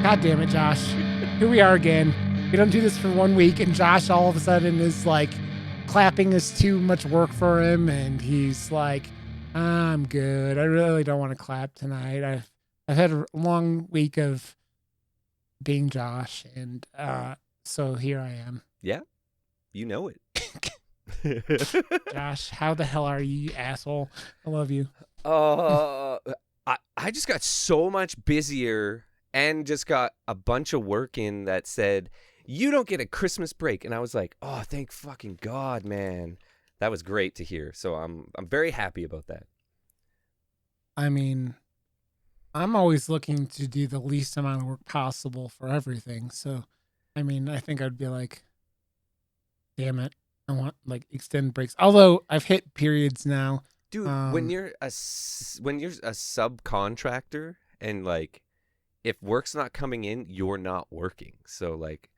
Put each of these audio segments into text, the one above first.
God damn it, Josh. Here we are again. We don't do this for 1 week, and Josh all of a sudden is like, clapping is too much work for him, and he's like, I'm good. I really don't want to clap tonight. I've had a long week of being Josh, and so here I am. Yeah, you know it. Josh, how the hell are you, asshole? I love you. I just got so much busier and just got a bunch of work in that said, you don't get a Christmas break. And I was like, oh, thank fucking God, man. That was great to hear. So I'm very happy about that. I mean, I'm always looking to do the least amount of work possible for everything. So, I mean, I think I'd be like, damn it, I want like extended breaks. Although I've hit periods now. Dude, when you're a subcontractor and like if work's not coming in, you're not working. So like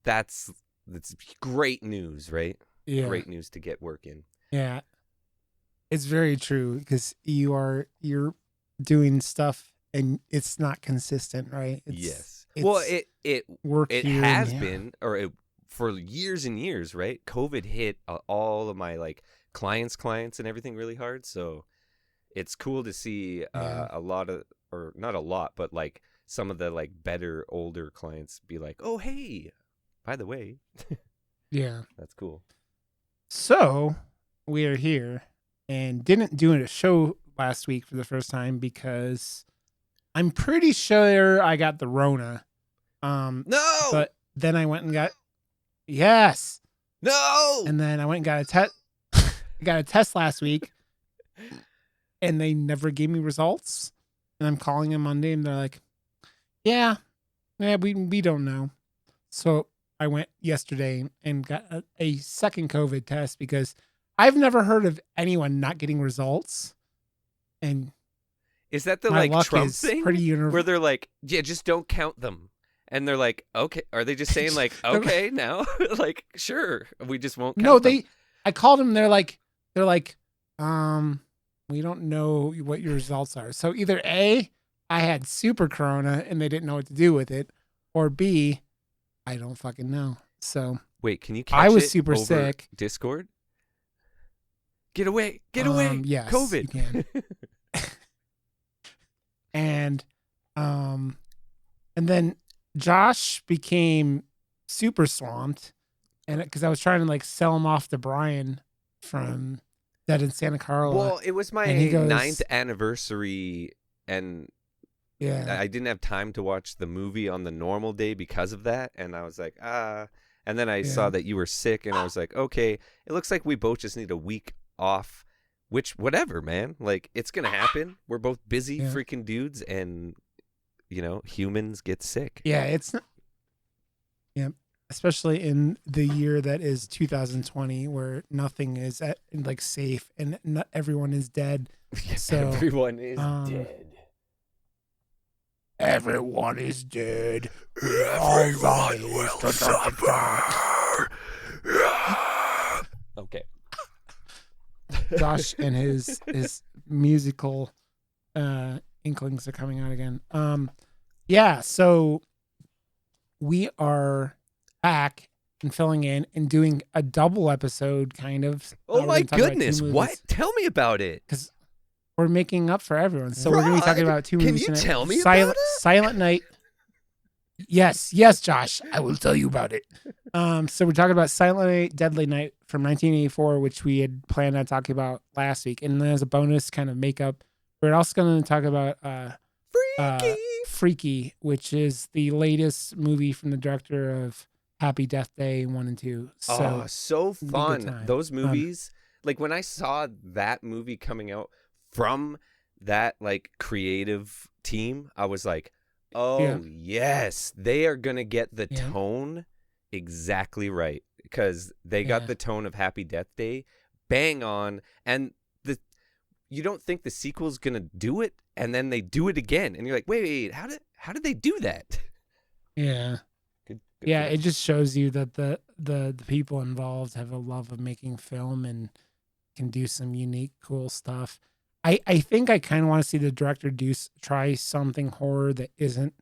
that's great news, right? Yeah. Great news to get work in. Yeah. It's very true because you're doing stuff and it's not consistent, right? Yes. Well, it has yeah. been, or for years and years, right? COVID hit all of my like clients and everything really hard. So it's cool to see a lot of, or not a lot, but like some of the like better older clients be like, oh, hey, by the way. Yeah. That's cool. So we are here and didn't do a show last week for the first time because I'm pretty sure I got the Rona. No. But then I went and got, yes. No. And then I went and got a test. I got a test last week and they never gave me results. And I'm calling them Monday and they're like, yeah, we don't know. So I went yesterday and got a second COVID test because I've never heard of anyone not getting results. And is that the like Trump thing where they're like, yeah, just don't count them? And they're like, okay, are they just saying like, okay, now? Like, sure, we just won't count them. I called them. They're like, we don't know what your results are. So either A, I had super corona and they didn't know what to do with it, or B, I don't fucking know. So wait, can you catch I was it super over sick. Discord? Get away. Yes, COVID. You can. And then Josh became super swamped, and because I was trying to like sell him off to Brian from Dead in Santa Carla. Well, it was my 9th anniversary, and yeah, I didn't have time to watch the movie on the normal day because of that, and I was like, and then I saw that you were sick, and I was like, okay, it looks like we both just need a week off, which whatever, man, like it's gonna happen. We're both busy freaking dudes, and you know, humans get sick. Yeah, it's not, especially in the year that is 2020, where nothing is like safe and not everyone is dead. So everyone is dead. Everyone is dead. Everyone will suffer. Okay. Josh and his musical inklings are coming out again. Yeah, so we are back and filling in and doing a double episode kind of. Oh my goodness, what? Tell me about it. Because we're making up for everyone. So we're going to be talking about 2 movies. Can you tell me about it? Silent Night. Yes, Josh, I will tell you about it. So we're talking about Silent Night, Deadly Night from 1984, which we had planned on talking about last week. And then as a bonus kind of makeup, we're also going to talk about Freaky, which is the latest movie from the director of Happy Death Day 1 and 2. So, so fun. Those movies, like when I saw that movie coming out from that like creative team, I was like, oh yes, they are going to get the tone exactly right, because they got the tone of Happy Death Day bang on, and you don't think the sequel's going to do it, and then they do it again, and you're like, wait, how did they do that? Yeah. Good it just shows you that the people involved have a love of making film and can do some unique, cool stuff. I think I kind of want to see the director try something horror that isn't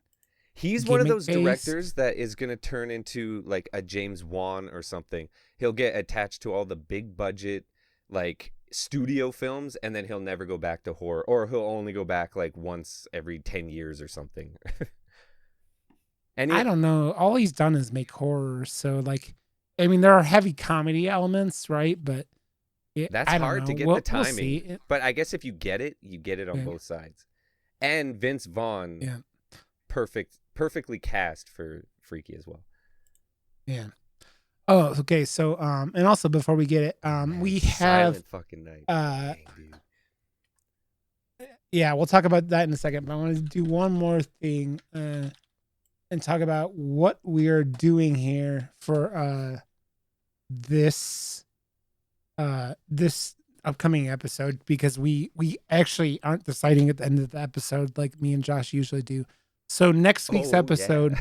He's one of those gimmick-based. directors that is going to turn into like a James Wan or something. He'll get attached to all the big budget like studio films, and then he'll never go back to horror, or he'll only go back like once every 10 years or something. And I don't know. All he's done is make horror. So like, I mean, there are heavy comedy elements, right? But that's I don't hard know. to get We'll the timing. see. But I guess if you get it on Yeah. both sides. And Vince Vaughn, Yeah. perfectly cast for Freaky as well. Yeah. Oh, okay. So, and also before we get it, we have Silent fucking Night. uh, Dang, dude. yeah, we'll talk about that in a second. But I want to do one more thing, and talk about what we are doing here for this this upcoming episode, because we actually aren't deciding at the end of the episode like me and Josh usually do. So next week's episode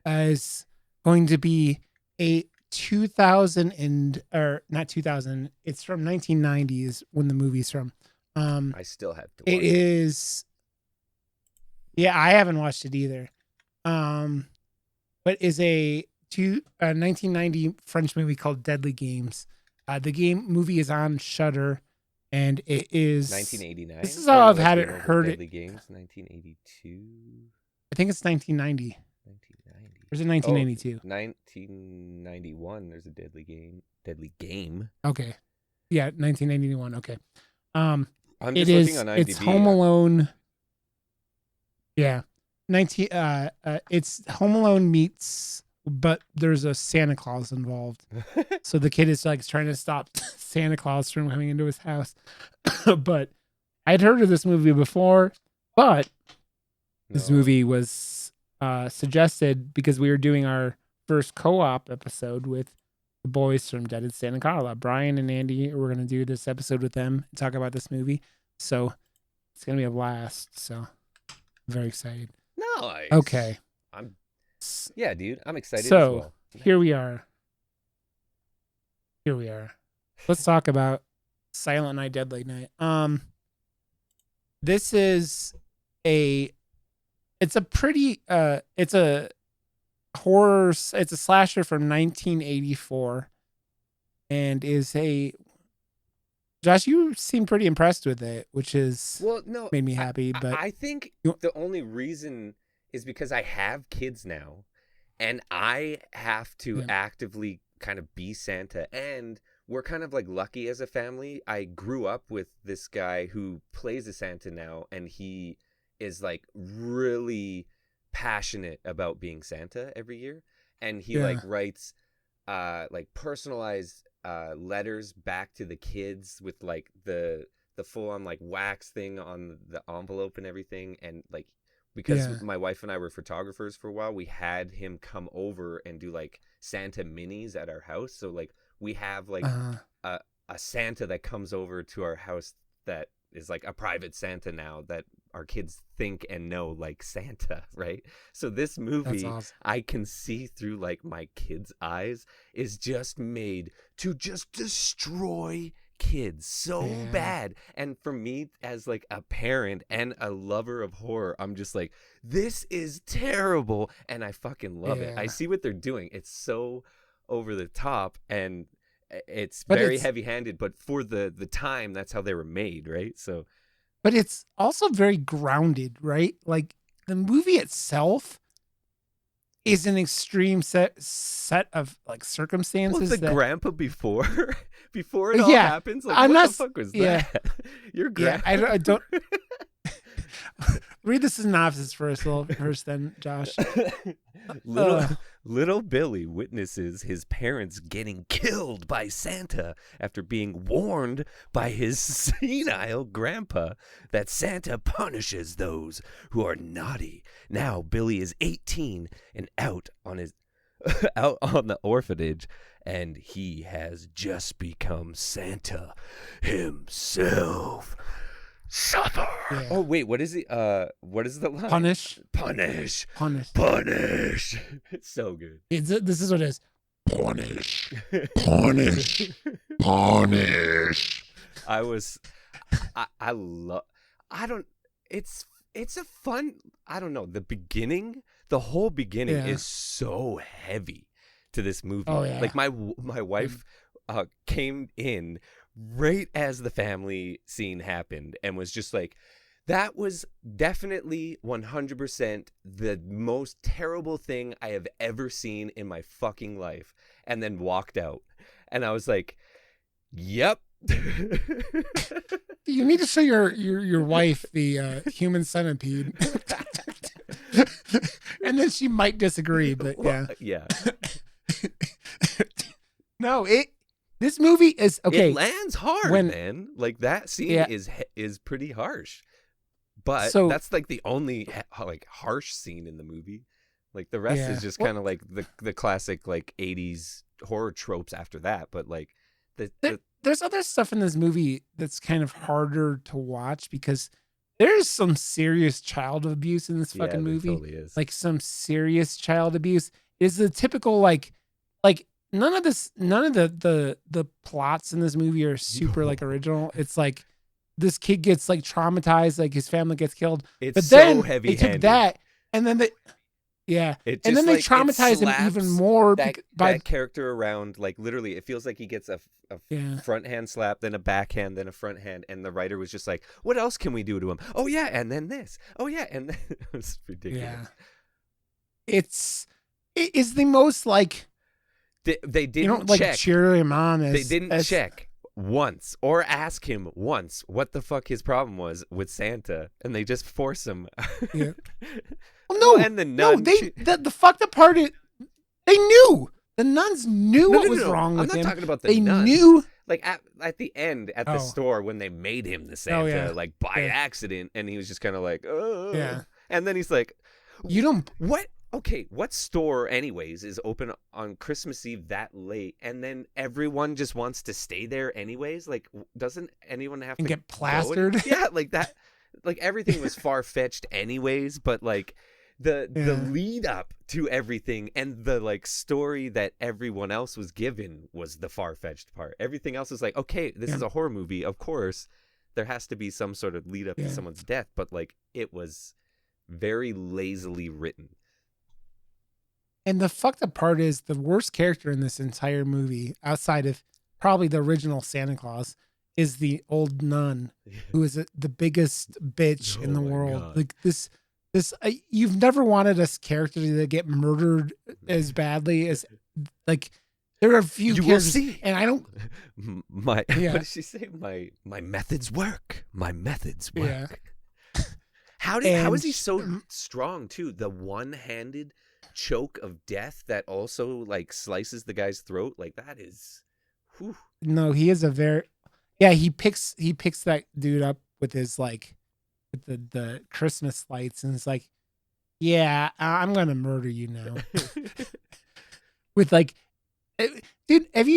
is going to be a 2000 or not 2000. It's from 1990 is when the movie's from. I still have to watch it is. Yeah, I haven't watched it either. But is a 1990 French movie called Deadly Games. The movie is on Shudder, and it is 1989. This is how I've had it heard Deadly it. Games 1982. I think it's 1990. 1990. Or is it 1992? 1991. There's a Deadly Game. Okay. Yeah, 1991. Okay. I'm just looking on IMDb. It's Home Alone. Yeah. It's Home Alone meets, but there's a Santa Claus involved. So the kid is like trying to stop Santa Claus from coming into his house. But I'd heard of this movie before, but this movie was suggested because we were doing our first co-op episode with the boys from Dead in Santa Carla. Brian and Andy, we're going to do this episode with them and talk about this movie. So it's going to be a blast. So I'm very excited. Nice. Okay. Yeah, dude. I'm excited so, as well. Here we are. Let's talk about Silent Night, Deadly Night. This is it's a horror, it's a slasher from 1984, and is Josh, you seem pretty impressed with it, which is made me happy. But I think the only reason is because I have kids now, and I have to actively kind of be Santa, and we're kind of like lucky as a family. I grew up with this guy who plays a Santa now, and he is like really passionate about being Santa every year, and he like writes like personalized letters back to the kids with like the full on like wax thing on the envelope and everything. And like because my wife and I were photographers for a while, we had him come over and do like Santa minis at our house. So like we have like a Santa that comes over to our house that is like a private Santa now that our kids think and know like Santa, right? So this movie, awesome. I can see through like my kids' eyes, is just made to just destroy kids so bad. And for me as like a parent and a lover of horror, I'm just like, this is terrible, and I fucking love it. I see what they're doing. It's so over the top, and it's very heavy-handed, but for the time, that's how they were made, right? So, but it's also very grounded, right? Like the movie itself is an extreme set of like circumstances. Well, the grandpa before it all happens. Like, what the fuck was that? Your grandpa. Yeah, I don't. Read the synopsis first, then, Josh. Little Billy witnesses his parents getting killed by Santa after being warned by his senile grandpa that Santa punishes those who are naughty. Now Billy is 18 and out on the orphanage, and he has just become Santa himself. Suffer. Yeah. Oh wait, what is the line? Punish. It's so good. This is what it is. Punish. I love. I don't. It's a fun. I don't know. The whole beginning is so heavy to this movie. Oh yeah. Like my wife came in right as the family scene happened and was just like, that was definitely 100% the most terrible thing I have ever seen in my fucking life, and then walked out. And I was like, yep. You need to show your wife the human centipede. And then she might disagree, but yeah. No, this movie is okay. It lands hard, man. Like that scene is pretty harsh. But that's like the only like harsh scene in the movie. Like the rest is just kind of like the classic like 80s horror tropes after that. But like there's other stuff in this movie that's kind of harder to watch because there's some serious child abuse in this fucking movie. Totally is. Like some serious child abuse. Is the typical like none of the plots in this movie are super like original. It's like this kid gets like traumatized, like his family gets killed. It's but so then heavy-handed. They took that and then and then they traumatize him even more that character around. Like literally, it feels like he gets a front hand slap, then a backhand, then a front hand, and the writer was just like, "What else can we do to him? Oh yeah, and then this. Oh yeah, and then it's ridiculous." Yeah, it is the most like they didn't check. Cheer him on. They didn't check once or ask him once what the fuck his problem was with Santa, and they just force him. Yeah. Well, no, and the nun. No, the fucked up part is they knew. The nuns knew what was wrong with him. I'm not talking about the nuns. They knew. Like at the end at the store when they made him the Santa, like by accident, and he was just kind of like, oh. Yeah. And then he's like, you don't. What? Okay, what store anyways is open on Christmas Eve that late, and then everyone just wants to stay there anyways? Like, doesn't anyone have to get plastered? Yeah, like that. Like everything was far-fetched anyways, but like the lead up to everything and the like story that everyone else was given was the far-fetched part. Everything else is like, okay, this is a horror movie, of course there has to be some sort of lead up to someone's death, but like it was very lazily written. And the fucked up part is the worst character in this entire movie, outside of probably the original Santa Claus, is the old nun, who is the biggest bitch in the world. God. Like this, you've never wanted a character to get murdered as badly as like. There are a few characters, and I don't. What did she say? My methods work. My methods work. Yeah. How is he so strong too? The one-handed choke of death that also like slices the guy's throat. Like that is. Whew. No, he is a very. Yeah, he picks that dude up with his like, with the Christmas lights, and it's like, yeah, I'm gonna murder you now. With like, dude, if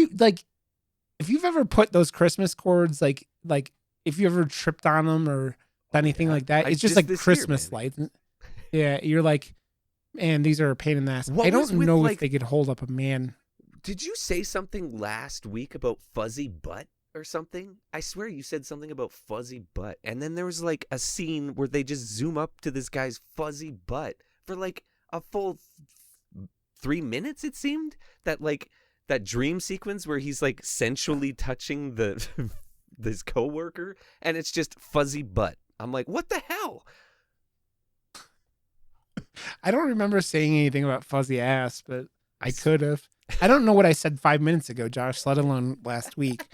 you've ever put those Christmas cords, like if you ever tripped on them or anything like that, it's just like Christmas lights. Yeah, you're like, man, these are a pain in the ass. I don't know if they could hold up a man. Did you say something last week about fuzzy butt or something? I swear you said something about fuzzy butt. And then there was like a scene where they just zoom up to this guy's fuzzy butt for like a full 3 minutes, it seemed. That dream sequence where he's like sensually touching this coworker, and it's just fuzzy butt. I'm like, what the hell? I don't remember saying anything about fuzzy ass, but I could have. I don't know what I said 5 minutes ago, Josh, let alone last week.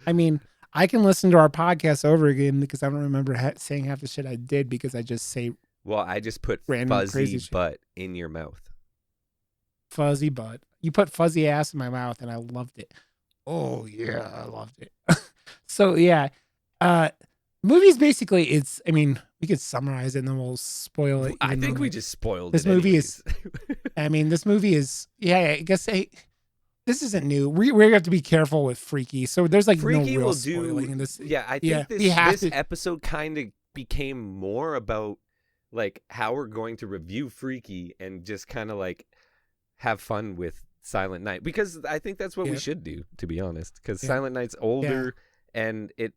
I mean, I can listen to our podcast over again because I don't remember saying half the shit I did because I just say. Well, I just put fuzzy butt in your mouth. Fuzzy butt. You put fuzzy ass in my mouth and I loved it. Oh yeah, I loved it. So yeah, movies basically we could summarize it and then we'll spoil it. I think we just spoiled this it. Movie is. This movie is. Yeah, I guess this isn't new. We're gonna have to be careful with Freaky. So there's like Freaky no real spoiling in this. Yeah, I think this episode kind of became more about like how we're going to review Freaky and just kind of like have fun with Silent Night, because I think that's what we should do, to be honest, because Silent Night's older and it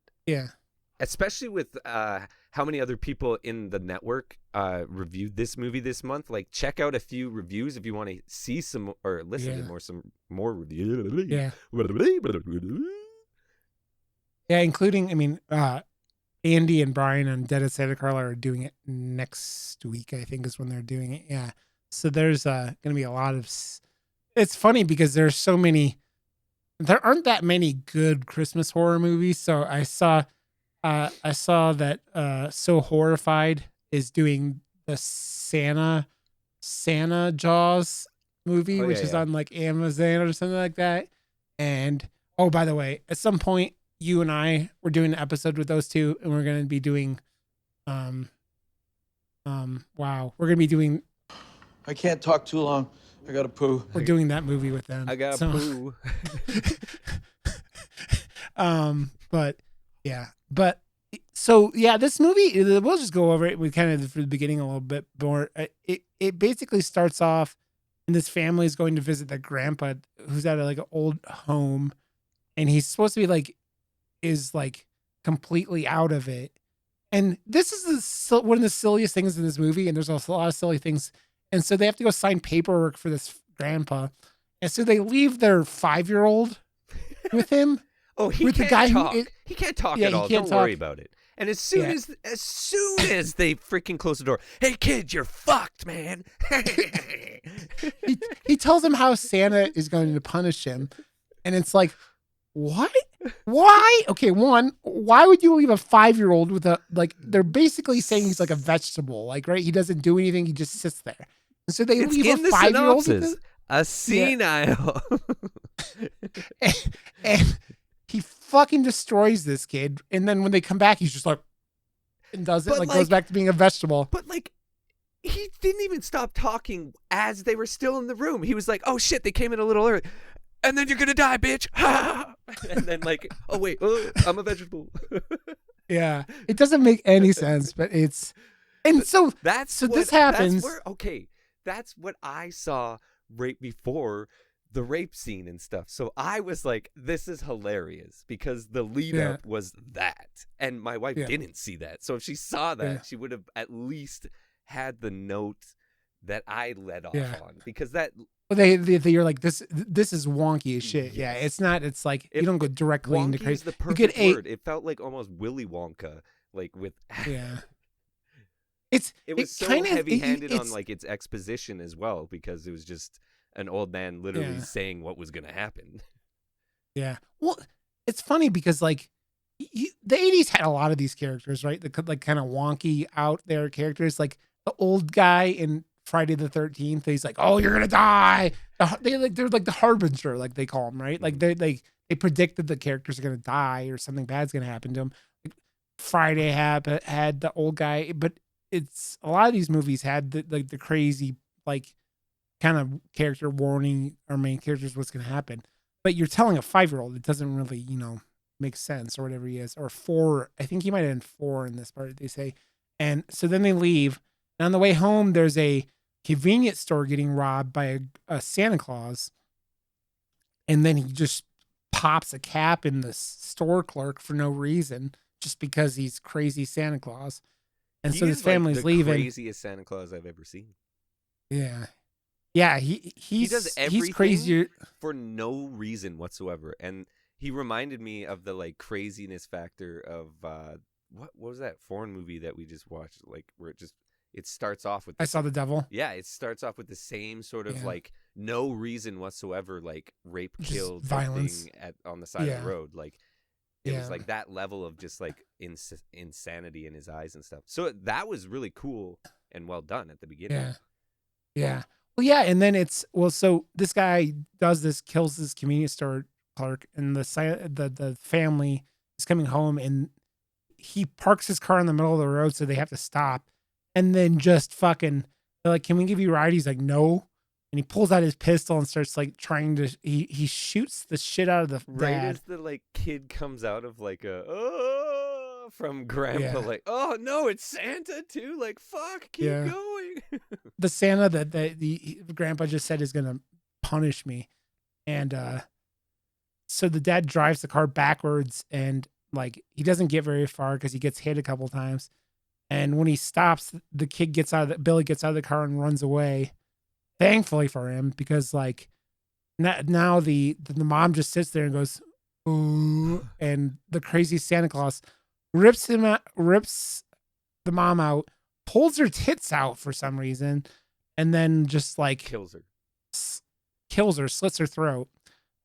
especially with how many other people in the network reviewed this movie this month. Like, check out a few reviews if you want to see some or listen to some more reviews. Yeah. Yeah, including, I mean, Andy and Brian on Dead at Santa Carla are doing it next week, I think is when they're doing it. Yeah. So there's going to be a lot of. It's funny because there's so many. There aren't that many good Christmas horror movies. So I saw that So Horrified is doing the Santa Jaws movie, which is on like Amazon or something like that. And oh, by the way, at some point you and I were doing an episode with those two, and we're going to be doing, we're going to be doing. I can't talk too long. I gotta poo. We're doing that movie with them. I gotta poo. But yeah, so yeah, this movie, we'll just go over it. We kind of from the beginning a little bit more. It basically starts off, and this family is going to visit their grandpa, who's at like an old home, and he's supposed to be like, is like completely out of it. And this is one of the silliest things in this movie, and there's also a lot of silly things. And so they have to go sign paperwork for this grandpa. And so they leave their 5-year-old with him. Oh, he can't talk. He can't talk at all. Don't worry about it. And as soon as they freaking close the door, hey kid, you're fucked, man. he tells him how Santa is going to punish him. And it's like, what? Why? Okay, one, why would you leave a 5-year-old with a, like, they're basically saying he's like a vegetable, like, right? He doesn't do anything, he just sits there. And so they leave a 5-year-old with a senile. And he fucking destroys this kid. And then when they come back, he's just like, and does it, like goes back to being a vegetable. But like, he didn't even stop talking as they were still in the room. He was like, oh shit, they came in a little early. And then you're gonna die, bitch. And then like, oh wait, I'm a vegetable. Yeah, it doesn't make any sense, but it's, and so this happens. That's what I saw right before the rape scene and stuff. So I was like, this is hilarious because the lead up was that, and my wife didn't see that. So if she saw that, she would have at least had the note that I led off on, because that. Well, you're like, this is wonky as shit. Yes. Yeah, it's not. It's like you don't go directly into crazy. Is the perfect word. It felt like almost Willy Wonka, like with. Yeah. It was so heavy-handed on like its exposition as well, because it was just an old man literally saying what was going to happen. Yeah. Well, it's funny because like the 80s had a lot of these characters, right? The like kind of wonky out there characters, like the old guy in Friday the 13th. He's like, "Oh, you're gonna die." They're like the harbinger, like they call them, right? Like they predicted the characters are gonna die or something bad's gonna happen to them. Like Friday had the old guy, but it's a lot of these movies had the crazy like kind of character warning our main characters what's gonna happen. But you're telling a 5-year-old, it doesn't really make sense or whatever he is, or 4. I think he might have been 4 in this part. They say, and so then they leave. And on the way home, there's a convenience store getting robbed by a Santa Claus. And then he just pops a cap in the store clerk for no reason, just because he's crazy Santa Claus. And so his family's leaving. The craziest Santa Claus I've ever seen. Yeah. Yeah, he does everything he's crazier for no reason whatsoever. And he reminded me of the like craziness factor of what was that foreign movie that we just watched, like where it starts off with I Saw the Devil. Yeah, it starts off with the same sort of like no reason whatsoever, like rape, kill, violence on the side of the road. Like it was like that level of just like insanity in his eyes and stuff. So that was really cool and well done at the beginning. Yeah. Well, yeah, and then so this guy kills this convenience store clerk, and the family is coming home, and he parks his car in the middle of the road, so they have to stop. And then just fucking, they're like, "Can we give you a ride?" He's like, "No." And he pulls out his pistol and starts like trying to, he shoots the shit out of the right dad. As the like kid comes out of like from grandpa, like, "Oh no, it's Santa too." Like, fuck, keep going. The Santa that the grandpa just said is going to punish me. And so the dad drives the car backwards, and like he doesn't get very far because he gets hit a couple times. And when he stops, the kid Billy gets out of the car and runs away. Thankfully for him, because like now the mom just sits there and goes, ooh, and the crazy Santa Claus rips the mom out, pulls her tits out for some reason, and then just like kills her, slits her throat.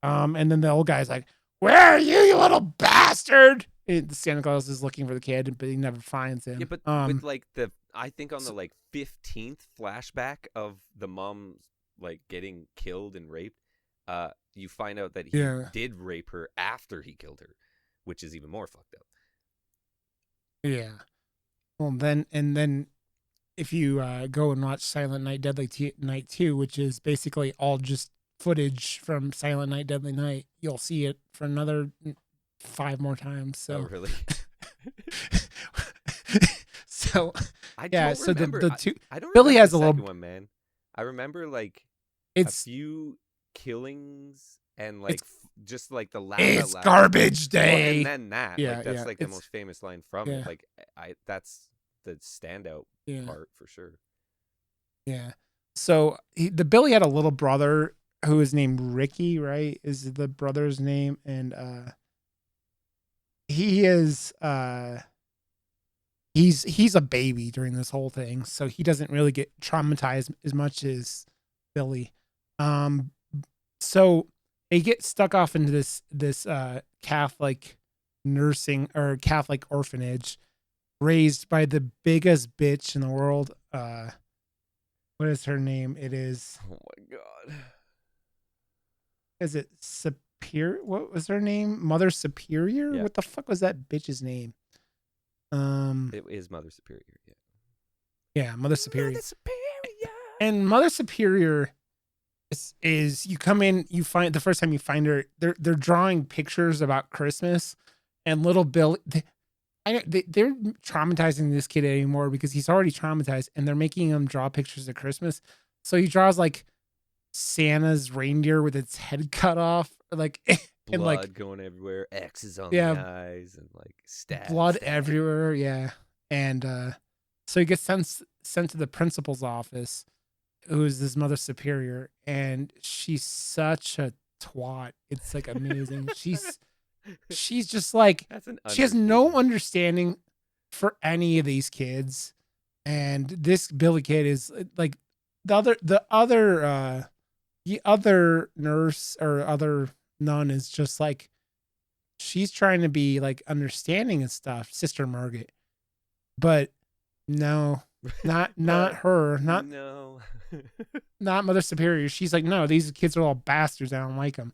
And then the old guy's like, "Where are you, you little bastard?" The Santa Claus is looking for the kid, but he never finds him. Yeah, but with like I think on the like 15th flashback of the mom like getting killed and raped, you find out that he did rape her after he killed her, which is even more fucked up. Yeah. Well, then if you go and watch Silent Night, Deadly Night 2, which is basically all just footage from Silent Night, Deadly Night, you'll see it for another 5 more times. So. Oh, really? So I yeah, don't so remember. the two I don't Billy remember has the a little second one, man. I remember like it's a few killings and like just like the laugh it's out loud. garbage day. Well, and then that, Yeah, like that's yeah, like the most famous line from it. Like that's the standout part for sure. Yeah. So the Billy had a little brother who is named Ricky, right? Is the brother's name, and he is he's a baby during this whole thing, so he doesn't really get traumatized as much as Billy. So they get stuck off into this Catholic nursing or Catholic orphanage raised by the biggest bitch in the world. What is her name? It is. Oh my god. Is it Superior? What was her name? Mother Superior? Yeah. What the fuck was that bitch's name? It is Mother Superior. Yeah. Yeah, Mother Superior. Mother Superior. And Mother Superior is you come in, you find the first time you find her, they're drawing pictures about Christmas, and little Bill. They're traumatizing this kid anymore because he's already traumatized, and they're making him draw pictures of Christmas. So he draws like Santa's reindeer with its head cut off, like and blood like going everywhere, X's on the eyes, and like blood everywhere. Yeah, and so he gets sent to the principal's office, who is this Mother Superior, and she's such a twat. It's like amazing. She's just like she has no understanding for any of these kids, and this Billy kid is like the other nurse or other nun is just like she's trying to be like understanding and stuff, Sister Margaret, but no, not her, not not Mother Superior. She's like, no, these kids are all bastards. I don't like them.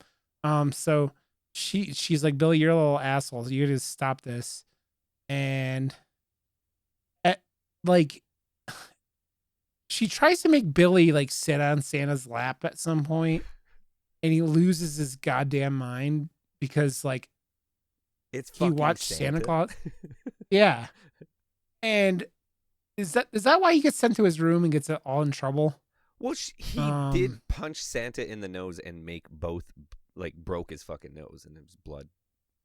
So she's like, Billy, you're a little asshole. You gotta stop this. And like she tries to make Billy like sit on Santa's lap at some point, and he loses his goddamn mind because like he watched Santa Claus. Yeah. And is that why he gets sent to his room and gets all in trouble? Well, he did punch Santa in the nose and make both, like, broke his fucking nose and there was blood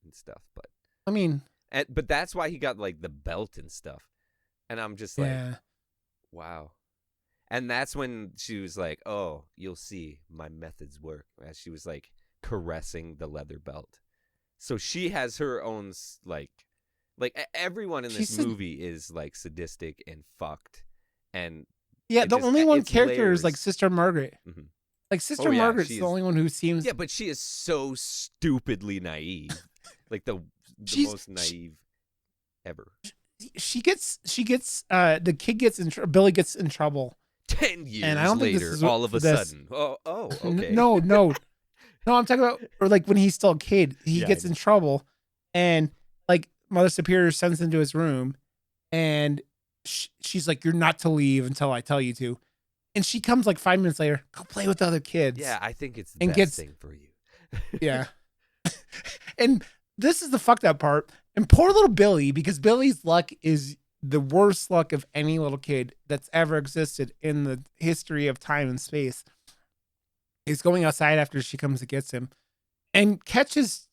and stuff. But I mean, but that's why he got like the belt and stuff. And I'm just like, wow. And that's when she was like, "Oh, you'll see, my methods work." As she was like caressing the leather belt. So she has her own like everyone in this movie is like sadistic and fucked, and the only one character layers. is like Sister Margaret. Mm-hmm. Like Sister Margaret's the only one who seems. Yeah, but she is so stupidly naive, like the most naive ever. She gets the kid gets in Billy gets in trouble. 10 years and I don't later, think this is all of a sudden. Oh, okay. No, I'm talking about, or like when he's still a kid, he gets in trouble, and like Mother Superior sends him to his room, and she's like, "You're not to leave until I tell you to," and she comes like 5 minutes later, "Go play with the other kids." Yeah, I think it's the best thing for you. Yeah, and this is the fucked up part. And poor little Billy, because Billy's luck is the worst luck of any little kid that's ever existed in the history of time and space. He's going outside after she comes and gets him and catches,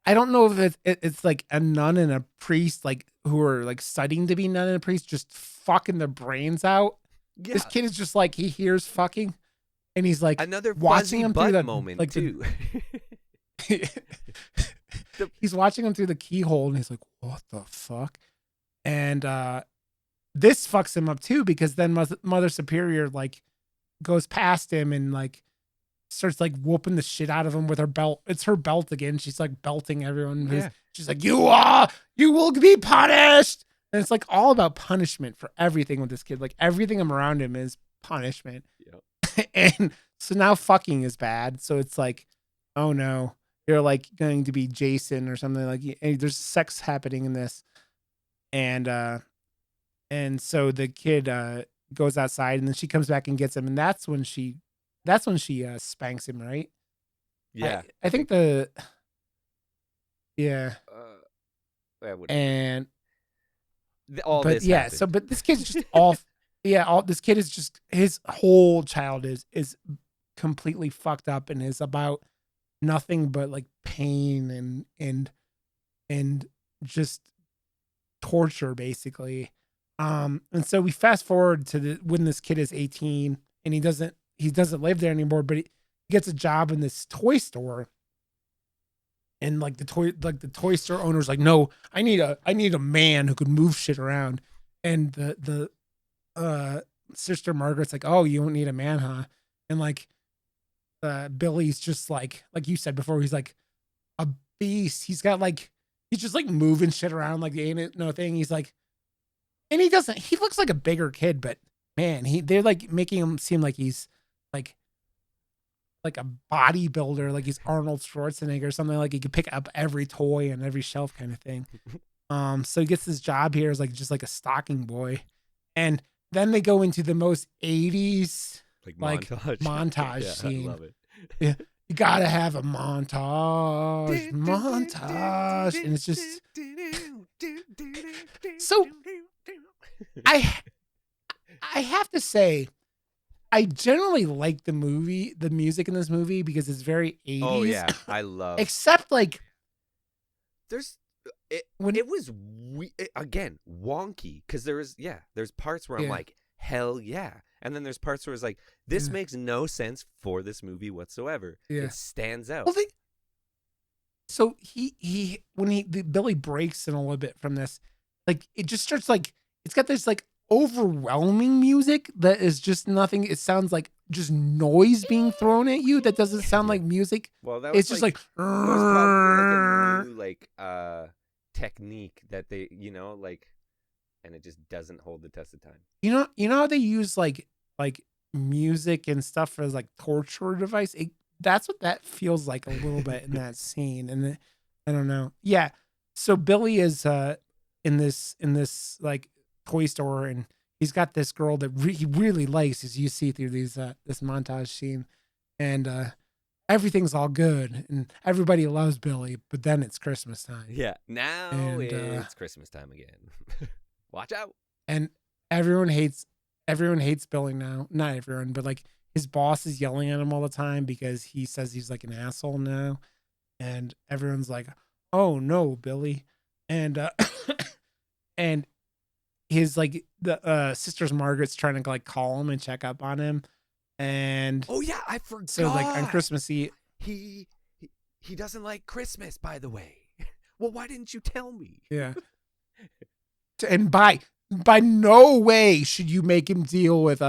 I don't know if it's like a nun and a priest, like who are like studying to be nun and a priest, just fucking their brains out. Yeah. This kid is just like, he hears fucking, and he's like Another watching fuzzy him butt through the moment like too. he's watching him through the keyhole, and he's like, what the fuck? And this fucks him up too, because then Mother Superior like goes past him and like starts like whooping the shit out of him with her belt. It's her belt again. She's like belting everyone. Yeah. She's like, you will be punished. And it's like all about punishment for everything with this kid. Like everything around him is punishment. Yep. And so now fucking is bad. So it's like, oh no, you're like going to be Jason or something. Like, hey, there's sex happening in this. And so the kid goes outside, and then she comes back and gets him, and that's when she spanks him, right? Yeah. I think yeah. And all but this yeah, happened. so but this kid's just off. Yeah, this kid is just, his whole child is completely fucked up and is about nothing but like pain and just torture, basically. And so we fast forward to when this kid is 18, and he doesn't live there anymore, but he gets a job in this toy store. And like the toy store owner's like, no, I need a man who could move shit around. And the Sister Margaret's like, oh, you don't need a man, huh? And like Billy's just like you said before, he's like a beast. He's just like moving shit around like ain't it no thing. He's like, and he looks like a bigger kid, but man, they're like making him seem like he's like a bodybuilder, like he's Arnold Schwarzenegger or something, like he could pick up every toy and every shelf kind of thing. So he gets this job here as like just like a stocking boy. And then they go into the most 80s like montage yeah, scene. I love it. Yeah. You gotta have a montage. And it's just so I have to say, I generally like the music in this movie, because it's very 80s. Oh yeah, I love. Except like it was again wonky, because there's parts where I'm like, hell yeah, and then there's parts where it's like, this makes no sense for this movie whatsoever. It stands out. Well, so Billy breaks in a little bit from this, like it just starts like, it's got this like overwhelming music that is just nothing. It sounds like just noise being thrown at you that doesn't sound like music. Well, that was it's just like a new technique that they and it just doesn't hold the test of time. You know how they use like music and stuff as like torture device. That's what that feels like a little bit in that scene. And I don't know. Yeah. So Billy is in this like toy store, and he's got this girl that he really likes, as you see through this montage scene, and everything's all good and everybody loves Billy, but then it's Christmas time. Yeah, now it's Christmas time again. Watch out. And everyone hates Billy now. Not everyone, but like his boss is yelling at him all the time because he says he's like an asshole now, and everyone's like, oh no, Billy. And and his like the sisters Margaret's trying to like call him and check up on him, and oh yeah, I forgot. So like on Christmas Eve, he doesn't like Christmas, by the way. Well, why didn't you tell me? Yeah. And by no way should you make him deal with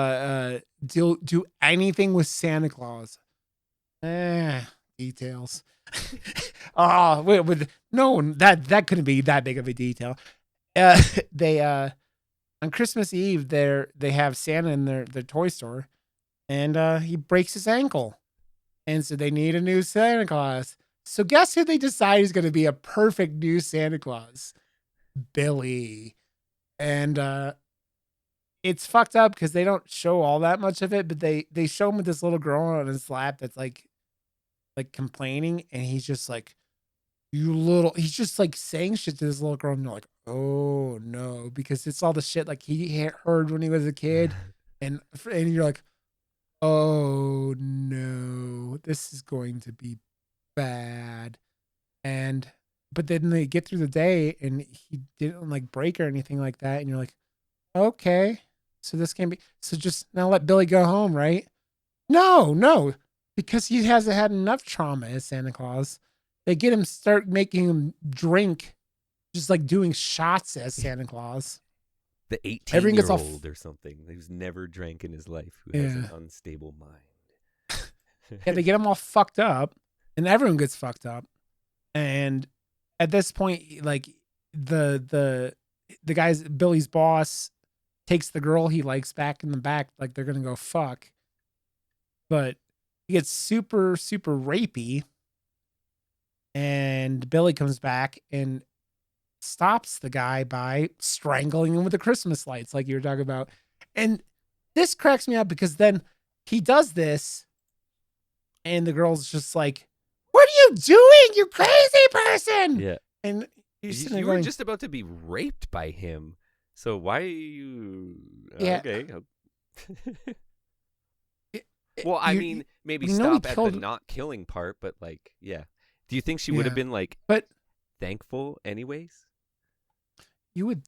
do anything with Santa Claus. Details. That couldn't be that big of a detail. They on Christmas Eve they have Santa in their toy store, and he breaks his ankle, and so they need a new Santa Claus. So guess who they decide is going to be a perfect new Santa Claus? Billy. And it's fucked up because they don't show all that much of it, but they show him with this little girl on his lap that's like complaining, and he's just like, he's just like saying shit to this little girl, and you're like, oh no, because it's all the shit like he heard when he was a kid, and you're like, oh no, this is going to be bad. And but then they get through the day and he didn't like break or anything like that. And you're like, okay, so this can be, so just now let Billy go home, right? No, because he hasn't had enough trauma as Santa Claus. They get him, start making him drink, just like doing shots as Santa Claus. The 18-year-old or something who's never drank in his life, who has an unstable mind. Yeah, they get him all fucked up, and everyone gets fucked up. And at this point, like the guy's Billy's boss takes the girl he likes back in the back, like they're gonna go fuck. But he gets super, super rapey. And Billy comes back and stops the guy by strangling him with the Christmas lights, like you were talking about. And this cracks me up because then he does this, and the girl's just like, "What are you doing, you crazy person?" Yeah. And you were just about to be raped by him. So why are you... Yeah. Okay. Well, I mean, maybe stop at the not killing part, but like, yeah. Do you think she would have been like thankful anyways? You would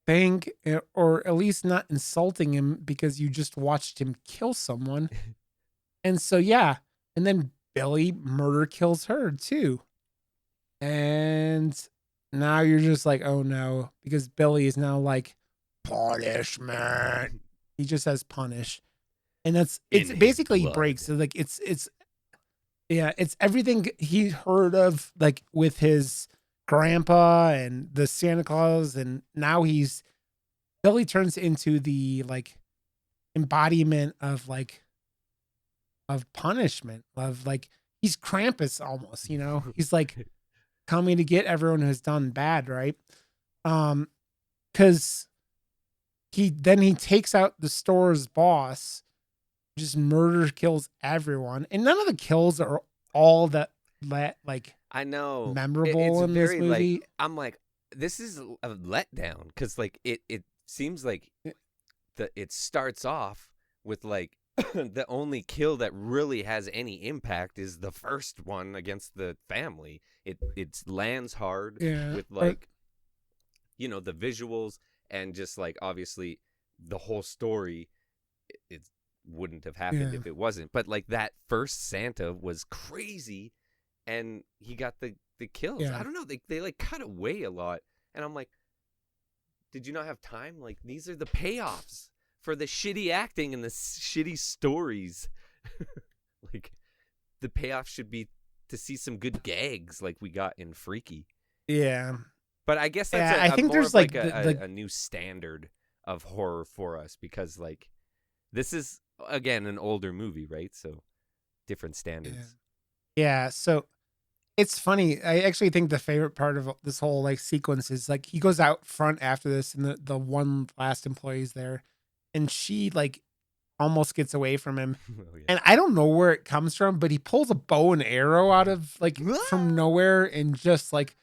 think, or at least not insulting him because you just watched him kill someone. And so, yeah. And then Billy murder kills her too. And now you're just like, oh no, because Billy is now like, punishment. He just says punish. And it's basically breaks. So like it's everything he heard of, like with his grandpa and the Santa Claus, and now Billy turns into the like embodiment of punishment, of like he's Krampus almost, you know. He's like coming to get everyone who's done bad, right? Because he takes out the store's boss, just kills everyone, and none of the kills are all that like I know memorable in this movie. Like, I'm like, this is a letdown because like it seems like it starts off with like the only kill that really has any impact is the first one against the family. It lands hard with like, you know, the visuals and just like obviously the whole story. It wouldn't have happened if it wasn't. But like that first Santa was crazy, and he got the kills. I don't know. They like cut away a lot, and I'm like, did you not have time? Like these are the payoffs for the shitty acting and the shitty stories. Like the payoff should be to see some good gags like we got in Freaky. Yeah. But I guess that's I think there's like a new standard of horror for us, because like this is again an older movie, right? So different standards. Yeah. So it's funny. I actually think the favorite part of this whole like sequence is like he goes out front after this, and the one last employee's there, and she like almost gets away from him. Oh, yeah. And I don't know where it comes from, but he pulls a bow and arrow out of like from nowhere and just like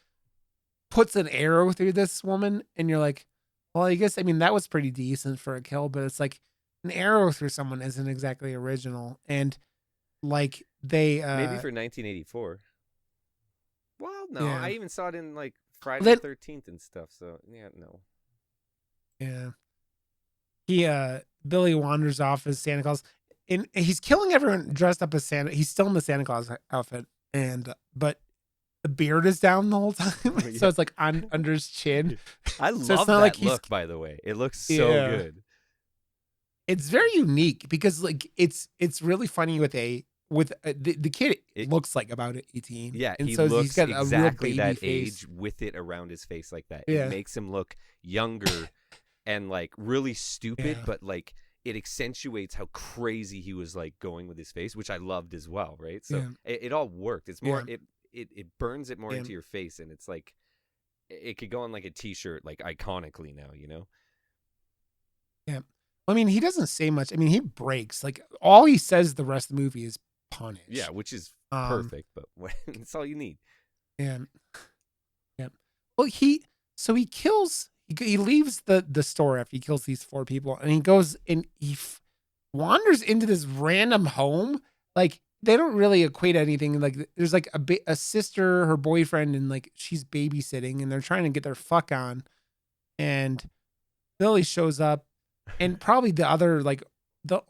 puts an arrow through this woman. And you're like, well, I guess, I mean, that was pretty decent for a kill, but it's like an arrow through someone isn't exactly original. And like they maybe for 1984. Well, no, I even saw it in like Friday the 13th and stuff. So yeah, no. Yeah. Billy wanders off as Santa Claus, and he's killing everyone dressed up as Santa. He's still in the Santa Claus outfit, but the beard is down the whole time, so it's like under his chin. I love that look, by the way. It looks so good. It's very unique because like it's really funny with the kid. It looks like about 18. Yeah, and he so looks he's got exactly a real baby that face. age with it around his face like that. Yeah. It makes him look younger and like really stupid, but like it accentuates how crazy he was like going with his face, which I loved as well, right? So it all worked. It's more it burns it more into your face, and it's like it could go on like a t-shirt like iconically now, you know? Yeah. I mean, he doesn't say much. I mean, he breaks. Like all he says the rest of the movie is punish. Yeah, which is perfect, but it's all you need. Yeah. Well, he kills. He leaves the store after he kills these 4 people, and he goes and he wanders into this random home. Like they don't really equate anything. Like there's like a sister, her boyfriend, and like she's babysitting, and they're trying to get their fuck on, and Billy shows up, and probably the other like the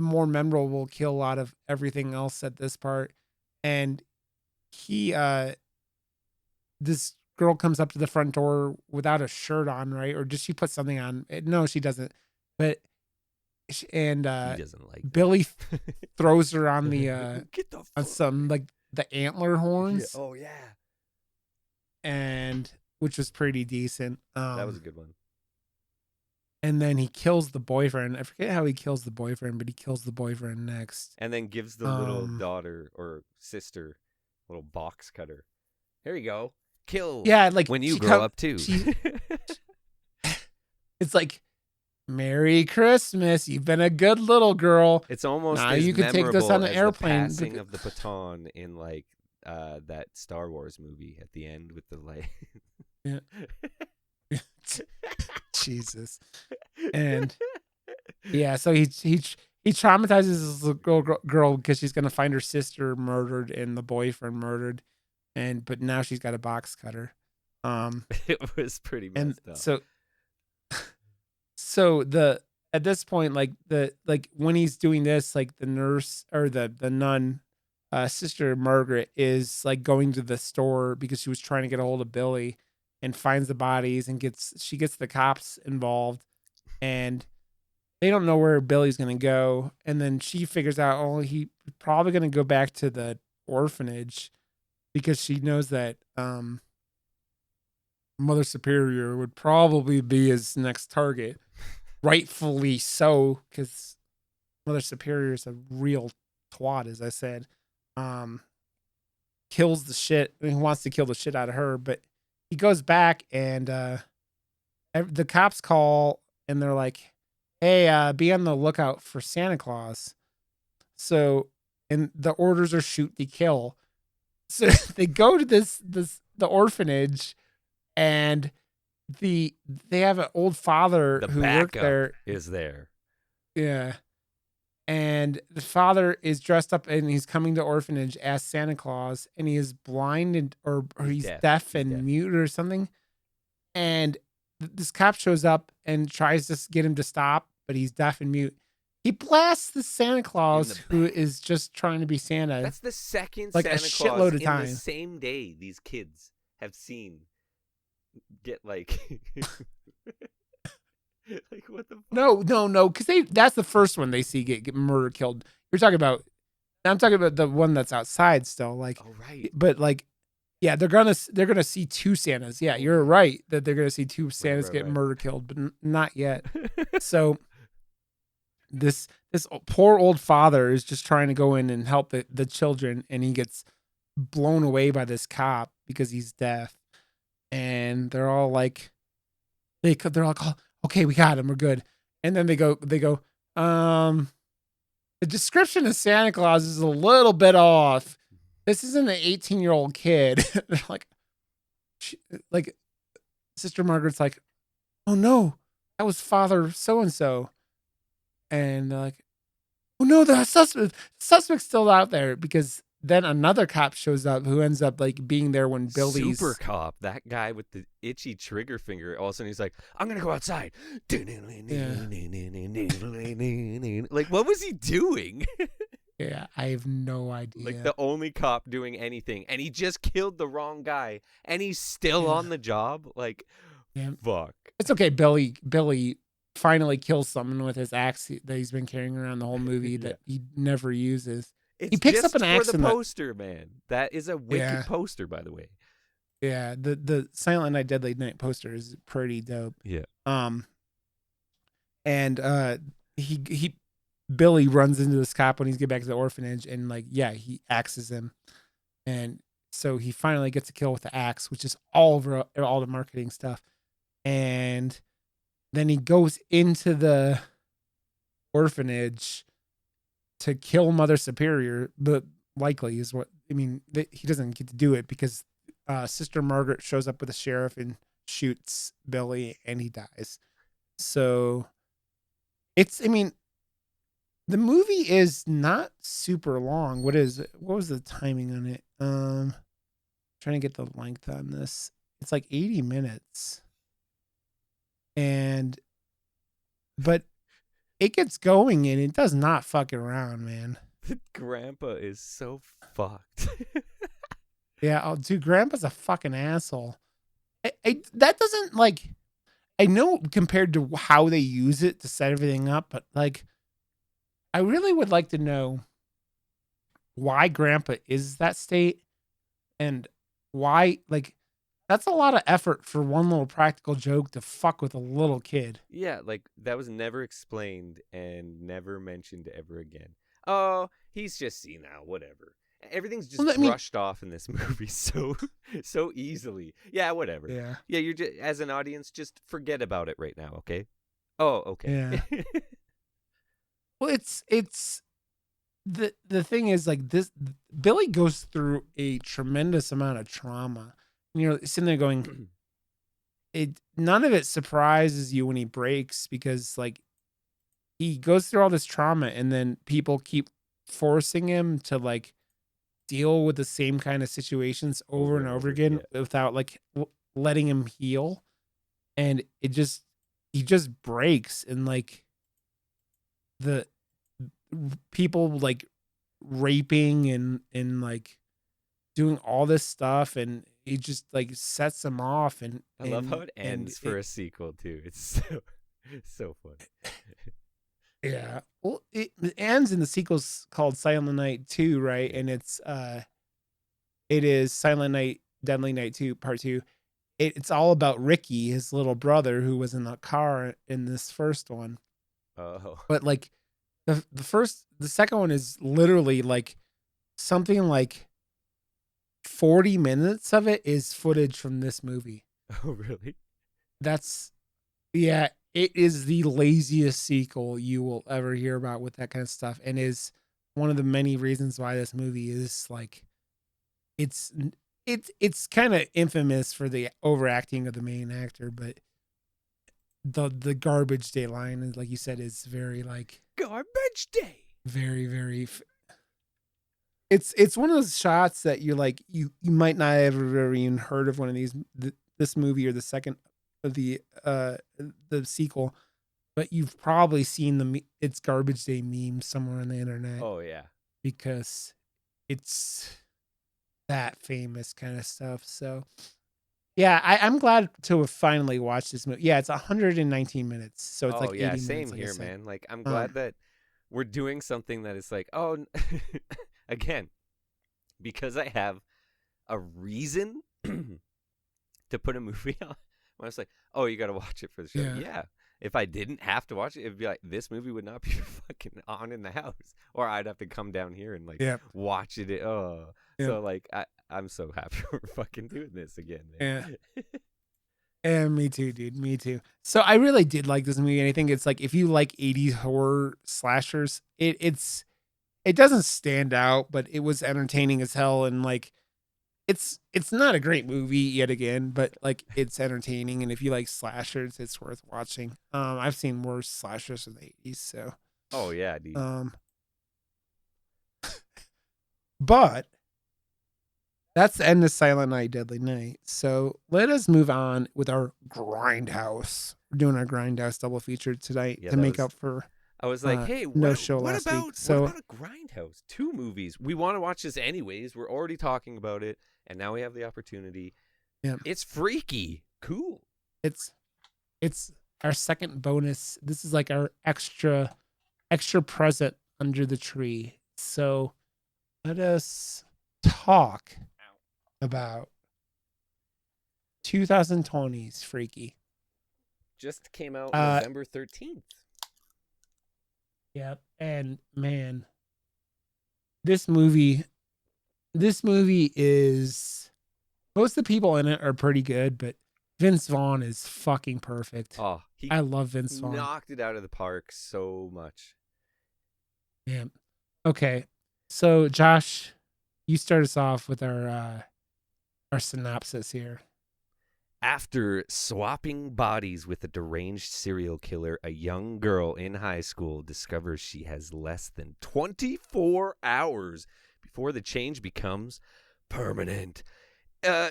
more memorable kill out of everything else at this part, and he this girl comes up to the front door without a shirt on, right? Or does she put something on? No, she doesn't. But and He doesn't like Billy throws her on the Get the on some like the antler horns. Yeah. Oh yeah. And which was pretty decent. That was a good one. And then he kills the boyfriend. I forget how he kills the boyfriend, but he kills the boyfriend next. And then gives the little daughter or sister a little box cutter. Here you go. Kill. Yeah, like when you grow up too. It's like, Merry Christmas. You've been a good little girl. It's almost now as you can take this on an airplane. The passing of the baton in like that Star Wars movie at the end with the light. Yeah. Jesus. And yeah, so he traumatizes this girl because she's gonna find her sister murdered and the boyfriend murdered, but now she's got a box cutter. It was pretty messed up. So at this point, like when he's doing this, like the nurse or the nun, Sister Margaret is like going to the store because she was trying to get a hold of Billy, and finds the bodies and she gets the cops involved, and they don't know where Billy's gonna go. And then she figures out, oh, he's probably gonna go back to the orphanage because she knows that Mother Superior would probably be his next target. Rightfully so, because Mother Superior is a real twat, as I said. Kills the shit. He wants to kill the shit out of her, but he goes back and the cops call and they're like, hey, be on the lookout for Santa Claus. So, and the orders are shoot to kill. So they go to the orphanage, and they have an old father who worked there. Is there. Yeah. And the father is dressed up and he's coming to orphanage as Santa Claus, and he is blind or he's deaf and mute or something. And this cop shows up and tries to get him to stop, but he's deaf and mute. He blasts the Santa Claus who is just trying to be Santa. That's the second like Santa a shitload Claus of time. in the same day these kids have seen get like like what the fuck? No, because that's the first one they see get murder killed. I'm talking about the one that's outside still. Like, oh right, but like, yeah, they're gonna see two Santas. Yeah, you're right that they're gonna see two Santas get murder killed, but not yet. So this poor old father is just trying to go in and help the children, and he gets blown away by this cop because he's deaf, and they're all like, they're like, oh, okay, we got him, we're good. And then they go, the description of Santa Claus is a little bit off. This isn't an 18-year-old kid. They're like, Sister Margaret's like, oh no, that was Father so-and-so. And they're like, oh no, the suspect's still out there, because then another cop shows up who ends up like being there when Billy's super cop, that guy with the itchy trigger finger. All of a sudden he's like, I'm gonna go outside. Yeah. Like, what was he doing? Yeah, I have no idea. Like the only cop doing anything, and he just killed the wrong guy, and he's still on the job. Like, fuck. It's okay. Billy finally kills someone with his axe that he's been carrying around the whole movie that he never uses. He picks up an axe for the poster, man. That is a wicked poster, by the way. Yeah, the Silent Night, Deadly Night poster is pretty dope. Yeah. And Billy runs into this cop when he's get back to the orphanage, and like, he axes him, and so he finally gets a kill with the axe, which is all over all the marketing stuff. And then he goes into the orphanage to kill Mother Superior, but likely is what I mean. He doesn't get to do it because Sister Margaret shows up with the sheriff and shoots Billy, and he dies. So it's The movie is not super long. What was the timing on it? Trying to get the length on this. It's like 80 minutes. But it gets going and it does not fuck around, man. The grandpa is so fucked. Yeah, dude, Grandpa's a fucking asshole. That doesn't like. I know compared to how they use it to set everything up, but like, I really would like to know why Grandpa is that state and why, like, that's a lot of effort for one little practical joke to fuck with a little kid. Yeah, like that was never explained and never mentioned ever again. Oh, he's just senile, whatever. Everything's just brushed off in this movie so easily. Yeah, whatever. Yeah. Yeah, you're just, as an audience, just forget about it right now, okay? Oh, okay. Yeah. Well, it's the thing is like this. Billy goes through a tremendous amount of trauma. You're sitting there going, none of it surprises you when he breaks because like he goes through all this trauma and then people keep forcing him to like deal with the same kind of situations over and over again without like letting him heal, and he just breaks, and like the people like raping and like doing all this stuff, and he just like sets them off. And I love how it ends for a sequel too. It's so fun. Yeah. Well, it ends in the sequel's called Silent Night 2, right? And it is Silent Night, Deadly Night 2, Part 2. It's all about Ricky, his little brother, who was in the car in this first one. Oh. But like the second one is literally like something like 40 minutes of it is footage from this movie. Oh, really? Yeah, it is the laziest sequel you will ever hear about with that kind of stuff, and is one of the many reasons why this movie is like, it's kind of infamous for the overacting of the main actor, but the garbage day line is, like you said, is very like garbage day. Very, very. It's one of those shots that you're like, you might not have ever even heard of one of these, this movie or the second of the sequel, but you've probably seen it's garbage day meme somewhere on the internet. Oh yeah, because it's that famous kind of stuff. So yeah, I'm glad to have finally watched this movie. Yeah, it's 119 minutes, so it's like 80 minutes. Same here, man. Like I'm glad that we're doing something that is like, oh, again, because I have a reason to put a movie on. I was like, oh, you got to watch it for the show. Yeah. If I didn't have to watch it, it'd be like, this movie would not be fucking on in the house, or I'd have to come down here and like watch it. So like, I'm so happy we're fucking doing this again, man. Yeah. And me too, dude. Me too. So I really did like this movie, and I think it's like, if you like 80s horror slashers, it doesn't stand out, but it was entertaining as hell, and like it's not a great movie yet again, but like it's entertaining, and if you like slashers, it's worth watching. I've seen worse slashers in the 80s, so. Oh yeah, dude. But that's the end of Silent Night, Deadly Night. So let us move on with our Grindhouse. We're doing our Grindhouse double feature tonight to make up for. I was like, hey, no show last week. So what about a Grindhouse? 2 movies. We want to watch this anyways. We're already talking about it, and now we have the opportunity. Yeah. It's freaky. Cool. It's our second bonus. This is like our extra present under the tree. So let us talk about 2020's Freaky. Just came out November 13th. Yep. And man, this movie is, most of the people in it are pretty good, but Vince Vaughn is fucking perfect. Oh, I love Vince Vaughn. Knocked it out of the park so much. Yeah. Okay. So Josh, you start us off with our synopsis here. After swapping bodies with a deranged serial killer, a young girl in high school discovers she has less than 24 hours before the change becomes permanent.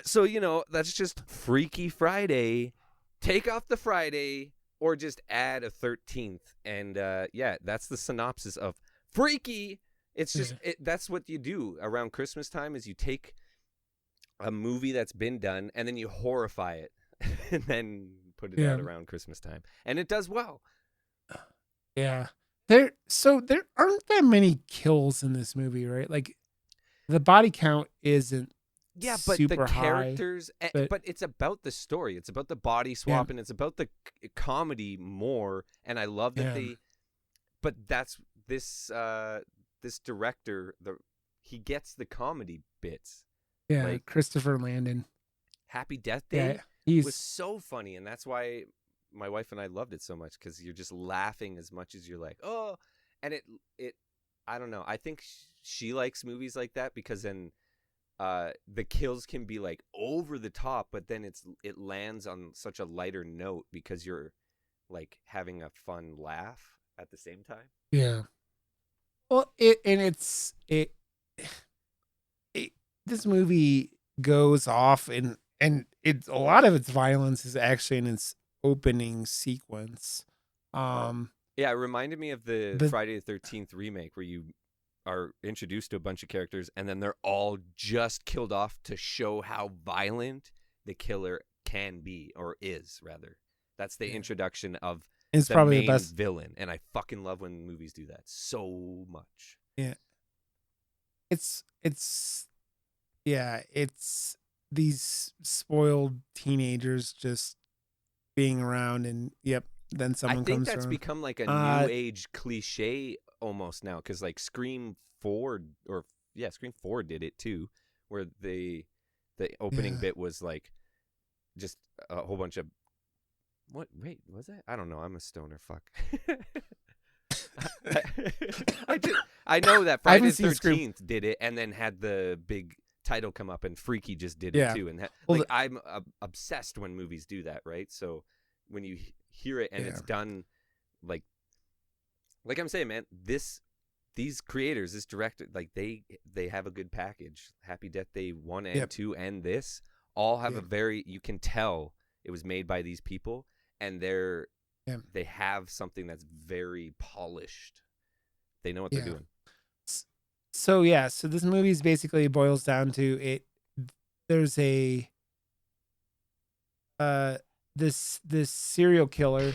So, that's just Freaky Friday. Take off the Friday or just add a 13th. And that's the synopsis of Freaky. It's just that's what you do around Christmas time is you take a movie that's been done and then you horrify it and then put it out around Christmas time. And it does well. Yeah. There aren't that many kills in this movie, right? Like the body count isn't but super the characters high, but it's about the story. It's about the body swap and it's about the comedy more. And I love that but that's this director, he gets the comedy bits. Yeah, like Christopher Landon. Happy Death Day was was so funny, and that's why my wife and I loved it so much, because you're just laughing as much as you're like, oh, and it I don't know. I think she likes movies like that because then the kills can be like over the top, but then it lands on such a lighter note because you're like having a fun laugh at the same time. Yeah. Well, this movie goes off and it's a lot of its violence is actually in its opening sequence. It reminded me of the Friday the 13th remake where you are introduced to a bunch of characters and then they're all just killed off to show how violent the killer can be, or is rather. That's the introduction of it's the probably main the best villain, and I fucking love when movies do that so much. Yeah. It's these spoiled teenagers just being around and then someone comes I think that's around. become like a new age cliche almost now, because like Scream 4 did it too, where the opening bit was like just a whole bunch of wait, was that? I don't know, I'm a stoner, fuck. I know that Friday the 13th did it and then had the big title come up, and Freaky just did it too. And I'm obsessed when movies do that, right? So when you hear it and it's done like I'm saying, man, these creators, this director, like they have a good package. Happy Death Day 1 and 2 and this all have a very, you can tell it was made by these people, and they have something that's very polished. They know what they're doing. So this movie is basically boils down to it. There's a this serial killer,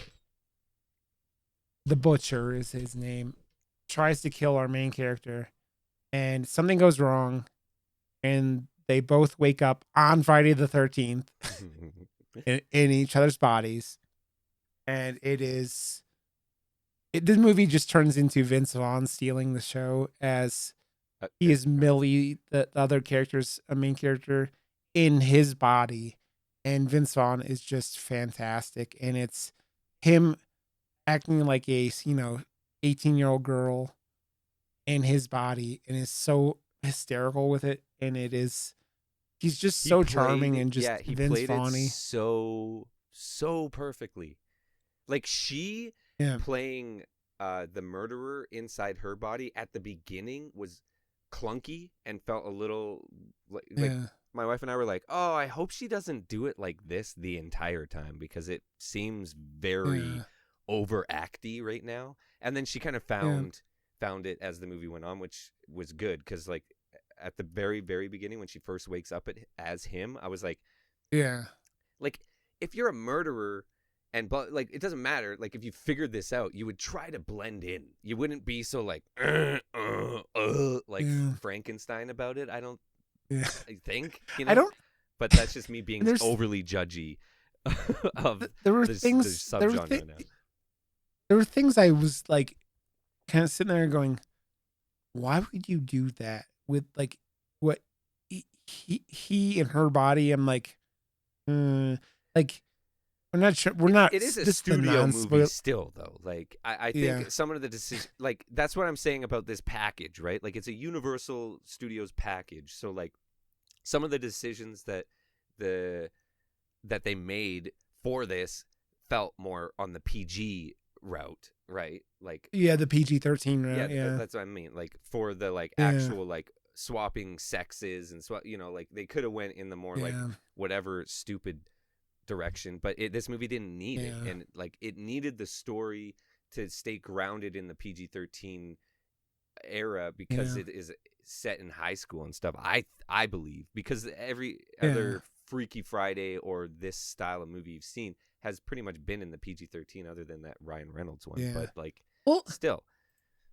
the Butcher is his name, tries to kill our main character, and something goes wrong, and they both wake up on Friday the 13th in each other's bodies, and this movie just turns into Vince Vaughn stealing the show as he is Millie, the other character's a main character, in his body, and Vince Vaughn is just fantastic, and it's him acting like a 18-year-old girl in his body, and is so hysterical with it, and he's just so charming and just Vince Vaughn-y. So perfectly, like she playing the murderer inside her body at the beginning was clunky and felt a little like my wife and I were like, oh, I hope she doesn't do it like this the entire time, because it seems very overacty right now. And then she kind of found it as the movie went on, which was good, because like at the very, very beginning when she first wakes up as him, I was like, like if you're a murderer but like it doesn't matter, like if you figured this out, you would try to blend in. You wouldn't be so like Frankenstein about it. I don't think, I don't, but that's just me being overly judgy of there were the things subgenre now. There were things I was like kind of sitting there going, why would you do that with like what he and her body? I'm like, like, we're not sure. We're not. It is a studio movie still, though. Like, I think some of the decisions, like, that's what I'm saying about this package, right? Like, it's a Universal Studios package. So, like, some of the decisions that the that they made for this felt more on the PG route, right? Like, yeah, the PG-13 route. Yeah, that's what I mean. Like for the like yeah, actual like swapping sexes and like they could have went in the more like yeah, whatever stupid direction, but this movie didn't need it, yeah, and like it needed the story to stay grounded in the PG-13 era because yeah, it is set in high school and stuff. I believe because every yeah, other Freaky Friday or this style of movie you've seen has pretty much been in the PG-13, other than that Ryan Reynolds one. yeah. But like, Well, still,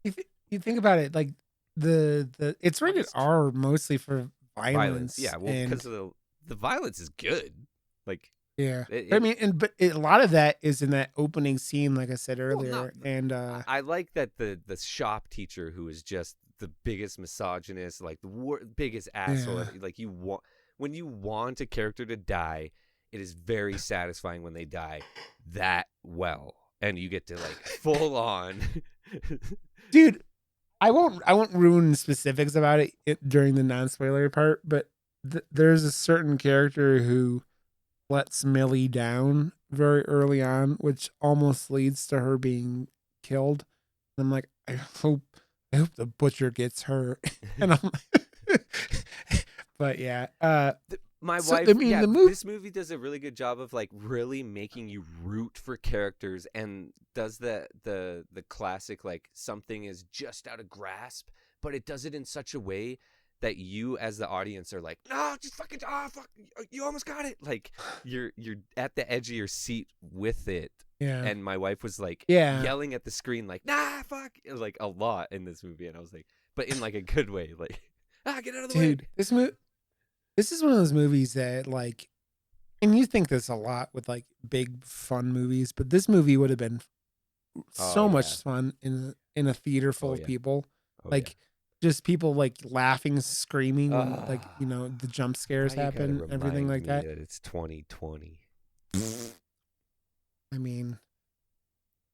you think about it, like it's rated Honest R mostly for violence, violence, yeah. Well, and because of the violence is good. Like, yeah. I it mean, a lot of that is in that opening scene, like I said well, not. earlier, and I like that the shop teacher, who is just the biggest misogynist, like the biggest asshole. yeah, Like when you want a character to die, it is very satisfying when they die that well, and you get to like full on. dude. I won't ruin specifics about it during the non-spoiler part, but there's a certain character who lets Millie down very early on, which almost leads to her being killed. And I'm like, I hope the butcher gets her. And I'm like, but yeah. My So wife, I mean, yeah, the movie, this movie does a really good job of like really making you root for characters, and does the classic like something is just out of grasp, but it does it in such a way that you as the audience are like, no, just fucking fuck, you almost got it. Like you're at the edge of your seat with it. yeah, And my wife was like yeah, yelling at the screen like, nah, fuck, like a lot in this movie, and I was like, but in like a good way, like, get out of the way. dude, this is one of those movies that like, and you think this a lot with like big fun movies, but this movie would have been Oh so yeah. much fun in a theater full Oh of yeah. people, Oh yeah. like just people like laughing, screaming when like Ah, the jump why scares you gotta happen, everything remind like me that. that it's 2020? I mean,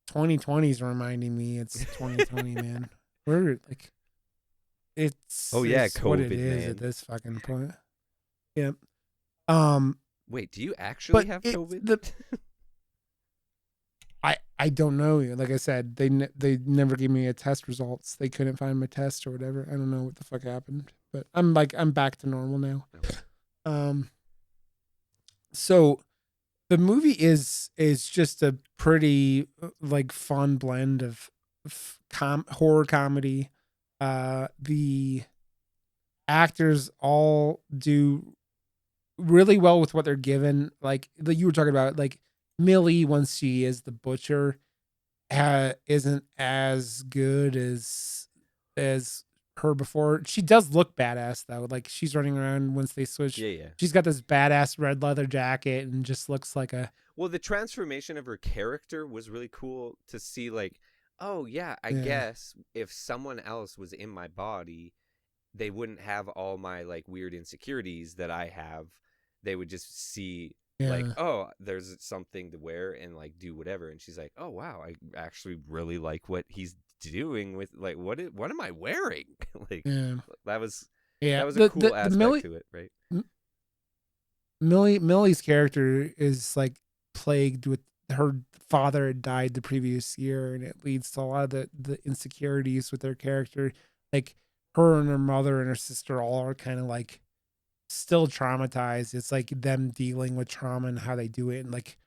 2020 is reminding me it's 2020, man. We're like, Oh yeah, it's what it COVID, is at man. this fucking point. Yep. Um, Wait, do you actually but have it COVID? the I don't know. Like I said, they never gave me a test results. They couldn't find my test or whatever. I don't know what the fuck happened, but I'm back to normal now. Okay. Um, so the movie is just a pretty like fun blend of horror comedy. The actors all do really well with what they're given. Like you were talking about, like Millie, once she is the butcher, isn't as good as her before. She does look badass though. Like she's running around once they switch. Yeah, yeah. She's got this badass red leather jacket and just looks like a Well, the transformation of her character was really cool to see. Like, oh yeah, I yeah, guess if someone else was in my body, they wouldn't have all my like weird insecurities that I have. They would just see like, yeah, oh, there's something to wear and like do whatever. And she's like, oh wow, I actually really like what he's doing with like what am I wearing? Like yeah, that was yeah. a cool The aspect to it, right? Millie's character is like plagued with her father had died the previous year, and it leads to a lot of the insecurities with her character. Like her and her mother and her sister all are kind of like still traumatized. It's like them dealing with trauma and how they do it. And like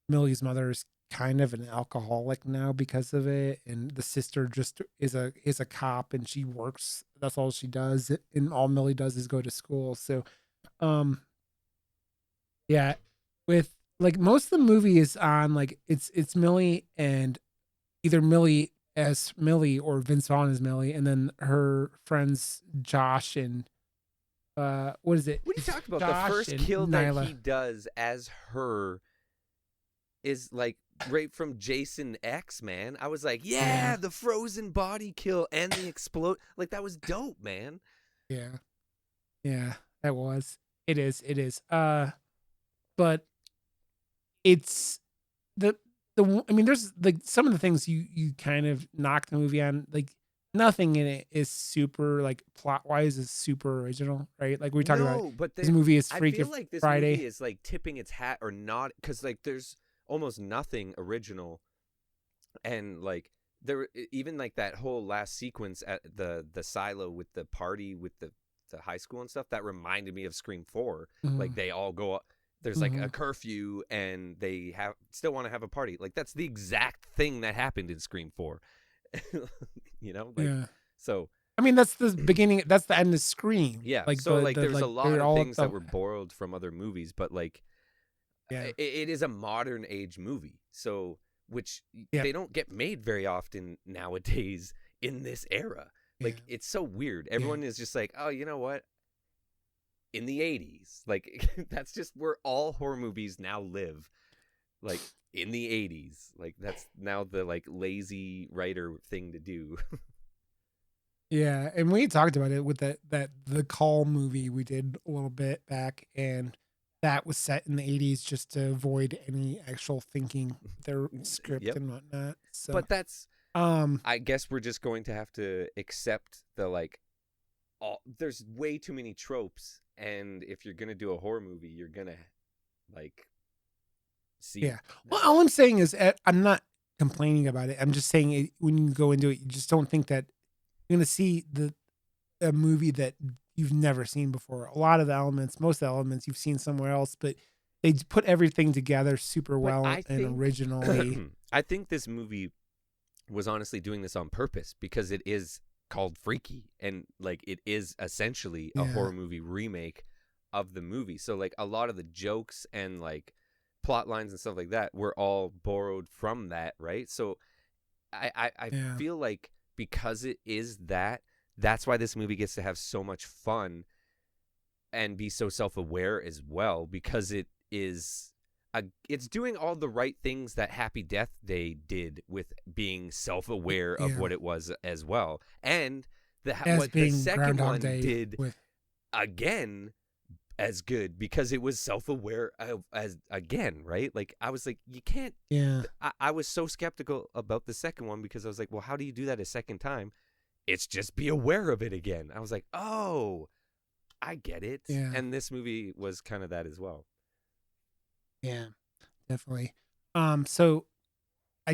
Millie's mother is kind of an alcoholic now because of it, and the sister just is a cop and she works. That's all she does, and all Millie does is go to school. So, um, yeah, with like most of the movie is on like it's Millie and either Millie as Millie or Vince Vaughn as Millie, and then her friends Josh and what is it? What are you It's talking about? The Josh first and kill that Nyla. he does as her is like right from Jason X, man. I was like, yeah, Yeah, the frozen body kill and the explode. Like that was dope, man. yeah, yeah. That was. It is. It is. But it's the I mean, there's like some of the things you kind of knock the movie on. Like nothing in it is super like plot wise is super original, right? Like we talked about, No, but this movie is I Freaky feel like this movie Friday. is like tipping its hat or not, because like there's almost nothing original, and like even like that whole last sequence at the silo with the party with the high school and stuff, that reminded me of Scream 4. Like Mm-hmm. they all go up, there's like a Mm-hmm. curfew and they have still want to have a party. Like that's the exact thing that happened in Scream 4. Like Yeah. so I mean, that's the beginning. That's the end of Scream. yeah. Like So like the there's a like lot they're of all things that the were borrowed from other movies, but like yeah it is a modern age movie. So which yeah they don't get made very often nowadays in this era. yeah Like it's so weird. yeah Everyone is just like, "Oh, you know what? In the 80s." Like that's just where all horror movies now live. Like in the 80s. Like that's now the like lazy writer thing to do. yeah. And we talked about it with that the Call movie we did a little bit back, and that was set in the 80s just to avoid any actual thinking with their script Yep. and whatnot. So But that's um I guess we're just going to have to accept the like there's way too many tropes, and if you're going to do a horror movie, you're going to like see yeah. Well, all I'm saying is I'm not complaining about it. I'm just saying when you go into it, you just don't think that you're gonna see a movie that you've never seen before. A lot of the elements, most of the elements you've seen somewhere else, but they put everything together super but well I and think originally. I think this movie was honestly doing this on purpose because it is called Freaky, and like it is essentially a Yeah. horror movie remake of the movie. So like a lot of the jokes and like plot lines and stuff like that were all borrowed from that, right? So I Yeah. feel like because it is that, that's why this movie gets to have so much fun and be so self-aware as well, because it is it's doing all the right things that Happy Death Day did with being self-aware of Yeah. what it was as well, and As what the being second Groundhog one Day did with again as good, because it was self-aware of, as again, right? Like I was like, you can't. yeah. I was so skeptical about the second one because I was like, well, how do you do that a second time? It's just be aware of it again. I was like, oh, I get it. Yeah. And this movie was kind of that as well. Yeah. Definitely. So I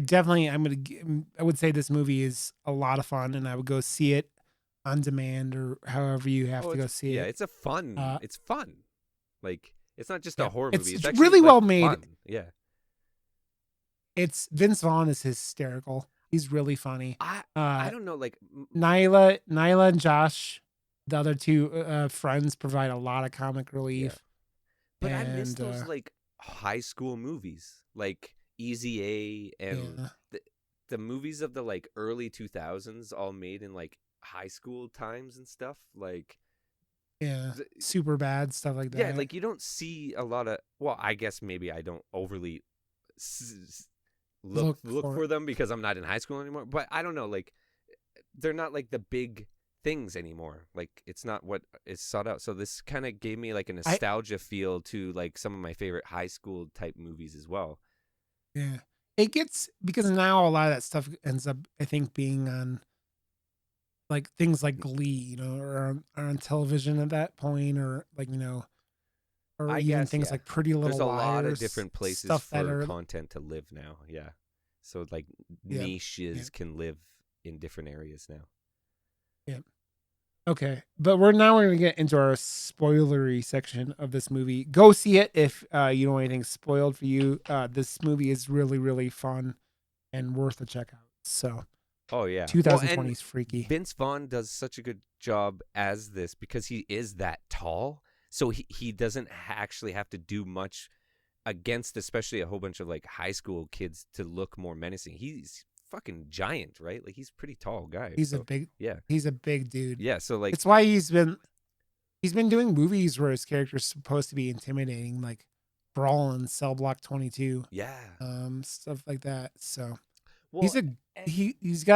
would say this movie is a lot of fun, and I would go see it on demand or however you have Oh, to go see it. it's a fun. Uh It's fun. Like it's not just a yeah. horror movie. It's It's actually really like well made. fun. Yeah. It's Vince Vaughn is hysterical. He's really funny. I Uh don't know. Like Nyla and Josh, the other two friends, provide a lot of comic yeah. relief. But I miss And those like high school movies, like Easy A, and yeah, the movies of the like early 2000s, all made in like high school times and stuff. Like yeah, the, super bad stuff like yeah, that. like you don't see a lot of. Well, I guess maybe I don't overly Look look for for them because I'm not in high school anymore. But I don't know, like they're not like the big things anymore. Like it's not what is sought out. So this kind of gave me like a I nostalgia feel to like some of my favorite high school type movies as well. yeah. It gets because now a lot of that stuff ends up, I think, being on like things like Glee, or on television at that point, or like or I even guess things yeah. like Pretty There's Little a lot of Liars, different places stuff that for are content to live now. Yeah. So like yeah, yeah, niches can live in different areas now. yeah. Okay, but we're gonna get into our spoilery section of this movie. Go see it if you don't want anything spoiled for you. This movie is really really fun and worth a check out. So Oh yeah. Well, and 2020 is freaky. Vince Vaughn does such a good job as this because he is that tall. So he doesn't actually have to do much against especially a whole bunch of like high school kids to look more menacing. He's fucking giant, right? Like he's a pretty tall guy. He's a So big yeah. he's a big dude. Yeah. So like It's why he's been doing movies where his character's supposed to be intimidating, like Brawl and Cell Block 22, yeah. stuff like that. So Well, he's a and he's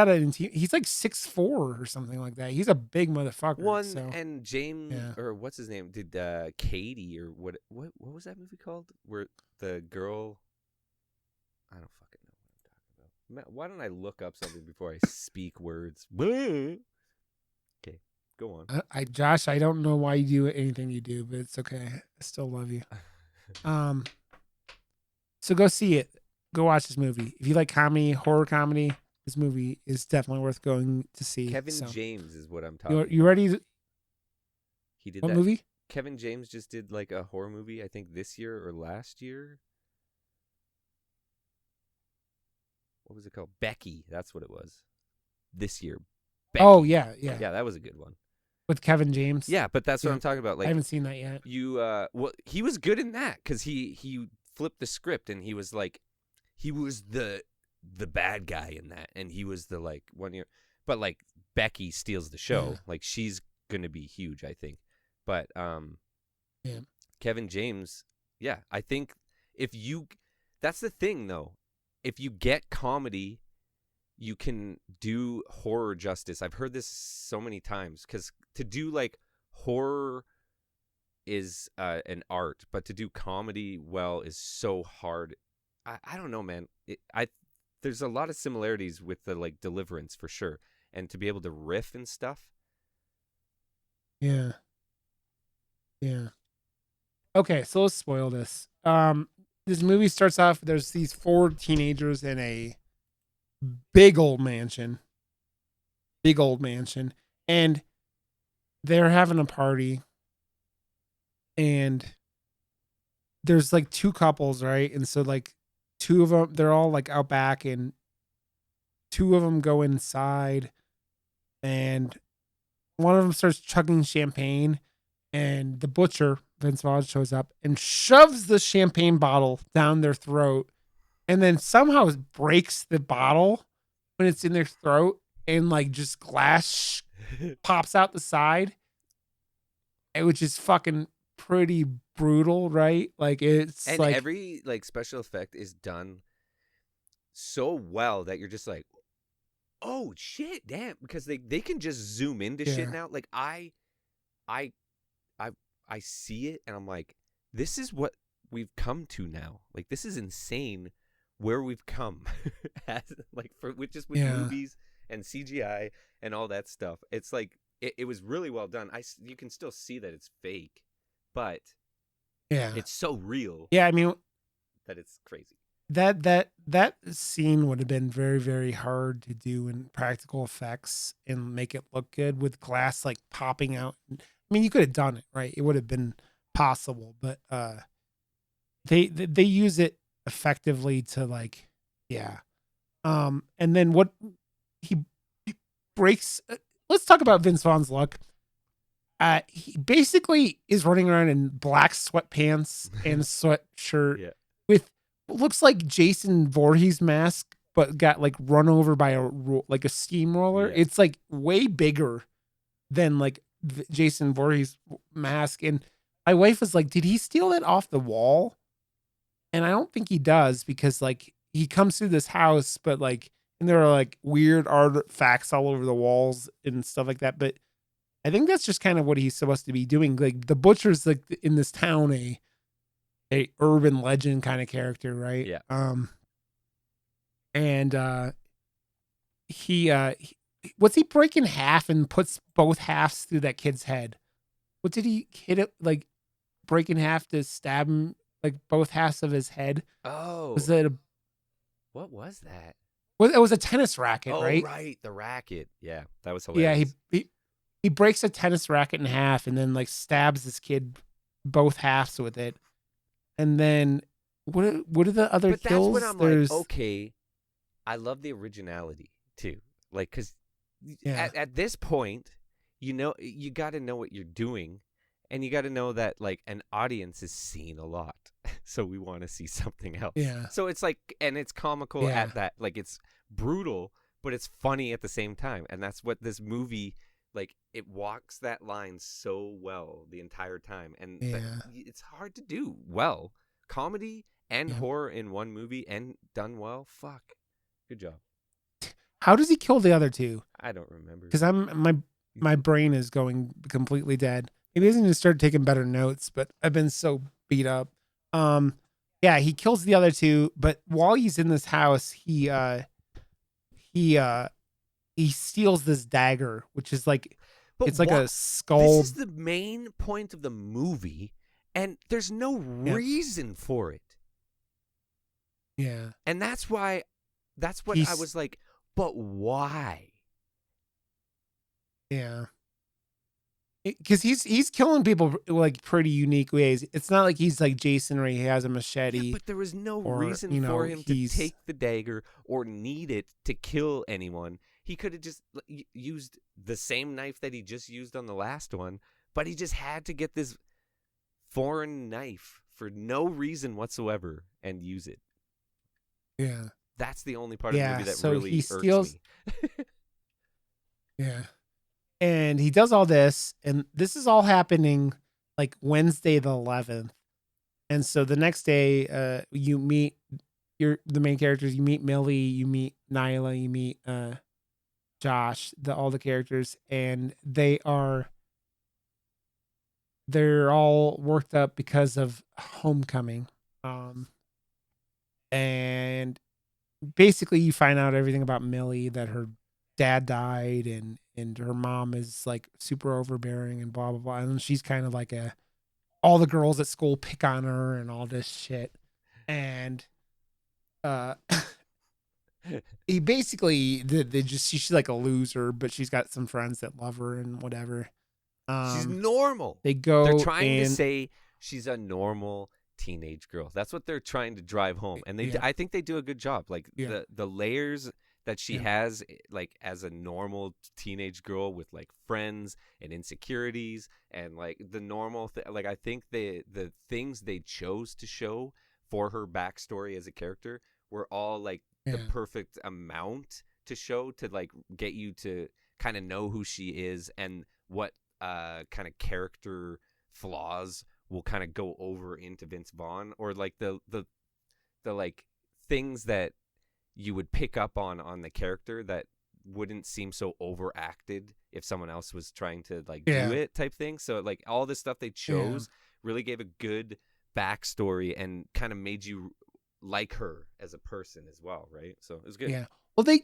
like 6'4" or something like that. He's a big motherfucker. one So and James yeah. or what's his name did Katie or what was that movie called? Where the girl I don't fucking know what I'm talking about. Why don't I look up something before I speak words? Okay, go on. Josh, I don't know why you do anything you do, but it's okay. I still love you. So go see it. Go watch this movie. If you like comedy, horror comedy, this movie is definitely worth going to see. Kevin James is what I'm talking. You ready? He did what that movie? Kevin James just did like a horror movie, I think this year or last year. What was it called? Becky. That's what it was. This year. Becky. Oh yeah. Yeah, that was a good one. With Kevin James. Yeah, but that's what I'm talking about. Like, I haven't seen that yet. Well, he was good in that because he flipped the script and he was the bad guy in that, and he was the like 1 year. But like Becky steals the show. Yeah. Like she's gonna be huge, I think. But Kevin James, yeah, I think that's the thing though. If you get comedy, you can do horror justice. I've heard this so many times because to do like horror is an art, but to do comedy well is so hard. I don't know, man. There's a lot of similarities with the like Deliverance for sure, and to be able to riff and stuff. Yeah. Yeah. Okay, so let's spoil this. This movie starts off. There's these 4 teenagers in a big old mansion, and they're having a party, and there's like 2 couples, right? And so like 2 of them, they're all like out back, and 2 of them go inside, and one of them starts chugging champagne, and the butcher, Vince Vaughn, shows up and shoves the champagne bottle down their throat, and then somehow breaks the bottle when it's in their throat, and like just glass pops out the side, which is fucking pretty brutal, right? Like it's and like every like special effect is done so well that you're just like, oh shit, damn, because they can just zoom into shit now. Like I see it and I'm like, this is what we've come to now. Like this is insane where we've come as like with movies and CGI and all that stuff. It's like it was really well done. You can still see that it's fake, but it's so real. Yeah, I mean that it's crazy. That scene would have been very, very hard to do in practical effects and make it look good with glass like popping out. I mean, you could have done it, right? It would have been possible, but they use it effectively to like, and then what he breaks. Let's talk about Vince Vaughn's look. He basically is running around in black sweatpants and sweatshirt with what looks like Jason Voorhees mask, but got like run over by a steamroller. It's like way bigger than like Jason Voorhees mask. And my wife was like, did he steal it off the wall? And I don't think he does, because like he comes through this house, but like, and there are like weird artifacts all over the walls and stuff like that. But I think that's just kind of what he's supposed to be doing. Like the butcher's like in this town, a urban legend kind of character, right? Yeah. And he what's he break in half and puts both halves through that kid's head? What did he hit it like break in half to stab him like both halves of his head? Oh, was that what was that? Well, it was a tennis racket, right? Oh, right, the racket. Yeah, that was hilarious. Yeah, he breaks a tennis racket in half and then like stabs this kid both halves with it. And then what are the other kills? That's when I'm like, okay, I love the originality too. Like, because at this point, you know, you got to know what you're doing, and you got to know that like an audience is seeing a lot, so we want to see something else. Yeah. So it's like, and it's comical at that, like it's brutal, but it's funny at the same time, and that's what this movie. Like it walks that line so well the entire time, and it's hard to do well. Comedy and horror in one movie and done well. Fuck, good job. How does he kill the other 2? I don't remember, because my brain is going completely dead. Maybe he hasn't even started taking better notes, but I've been so beat up. He kills the other 2, but while he's in this house, he he steals this dagger, which is like But it's like what? a skull. This is the main point of the movie, and there's no Yeah. reason for it. Yeah. And that's what I was like, but why? Yeah. Because he's killing people like pretty unique ways. It's not like he's like Jason where he has a machete. Yeah, but there was no or, reason for him to take the dagger or need it to kill anyone. He could have just used the same knife that he just used on the last one, but he just had to get this foreign knife for no reason whatsoever and use it. Yeah. That's the only part of the movie that so really he irks me. Yeah. And he does all this, and this is all happening like Wednesday the 11th. And so the next day, you meet the main characters. You meet Millie, you meet Nyla, you meet Josh, all the characters, and they're all worked up because of homecoming. And basically you find out everything about Millie, that her dad died and her mom is like super overbearing and blah blah blah, and she's kind of like all the girls at school pick on her and all this shit. And he basically they just she's like a loser, but she's got some friends that love her and whatever. She's normal. They're trying to say she's a normal teenage girl. That's what they're trying to drive home, and I think they do a good job. Like the layers that she has, like as a normal teenage girl with like friends and insecurities and like the normal like I think the things they chose to show for her backstory as a character were all like the perfect amount to show to like get you to kind of know who she is and what kind of character flaws will kind of go over into Vince Vaughn, or like the like things that you would pick up on the character that wouldn't seem so overacted if someone else was trying to like do it type thing. So like all this stuff they chose really gave a good backstory and kind of made you like her as a person as well, right? So it was good. Yeah. Well, they,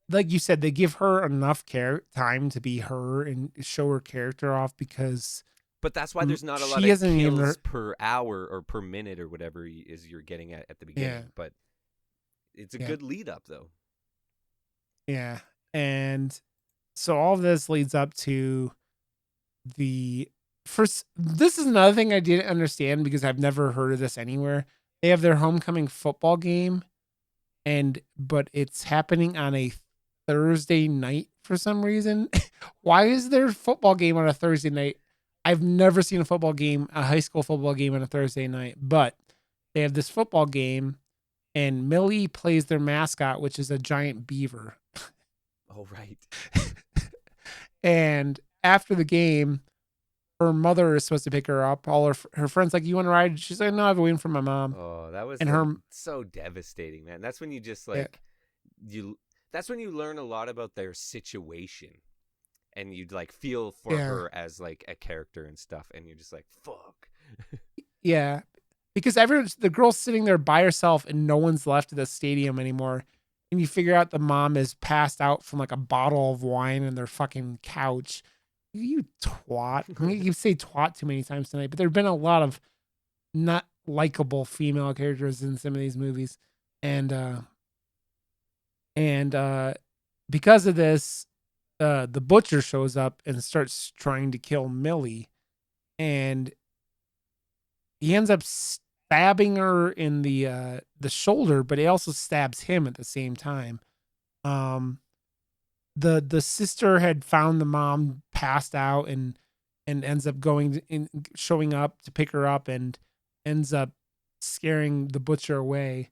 like you said, they give her enough time to be her and show her character off, because but that's why there's not a lot of kills per hour or per minute or whatever is you're getting at the beginning. But it's a good lead up though. Yeah. And so all of this leads up to this is another thing I didn't understand because I've never heard of this anywhere. They have their homecoming football game, but it's happening on a Thursday night for some reason. Why is there football game on a Thursday night? I've never seen a high school football game on a Thursday night, but they have this football game and Millie plays their mascot, which is a giant beaver. Oh, right. And after the game, her mother is supposed to pick her up. All her friends like, you want to ride? She's like, no, I've been waiting for my mom. Oh, that was so devastating, man. That's when you just like that's when you learn a lot about their situation, and you like feel for her as like a character and stuff, and you're just like, fuck. Yeah, because the girl's sitting there by herself, and no one's left at the stadium anymore. And you figure out the mom is passed out from like a bottle of wine in their fucking couch. You twat. I mean, you say twat too many times tonight, but there have been a lot of not likable female characters in some of these movies. And because of this, the butcher shows up and starts trying to kill Millie. And he ends up stabbing her in the shoulder, but he also stabs him at the same time. The sister had found the mom passed out and ends up showing up to pick her up and ends up scaring the butcher away.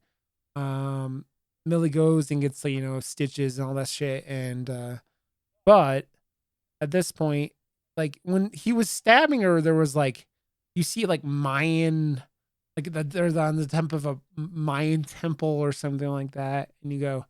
Millie goes and gets stitches and all that shit, and but at this point, like when he was stabbing her, there was like you see like Mayan, like they're on the top of a Mayan temple or something like that, and you go,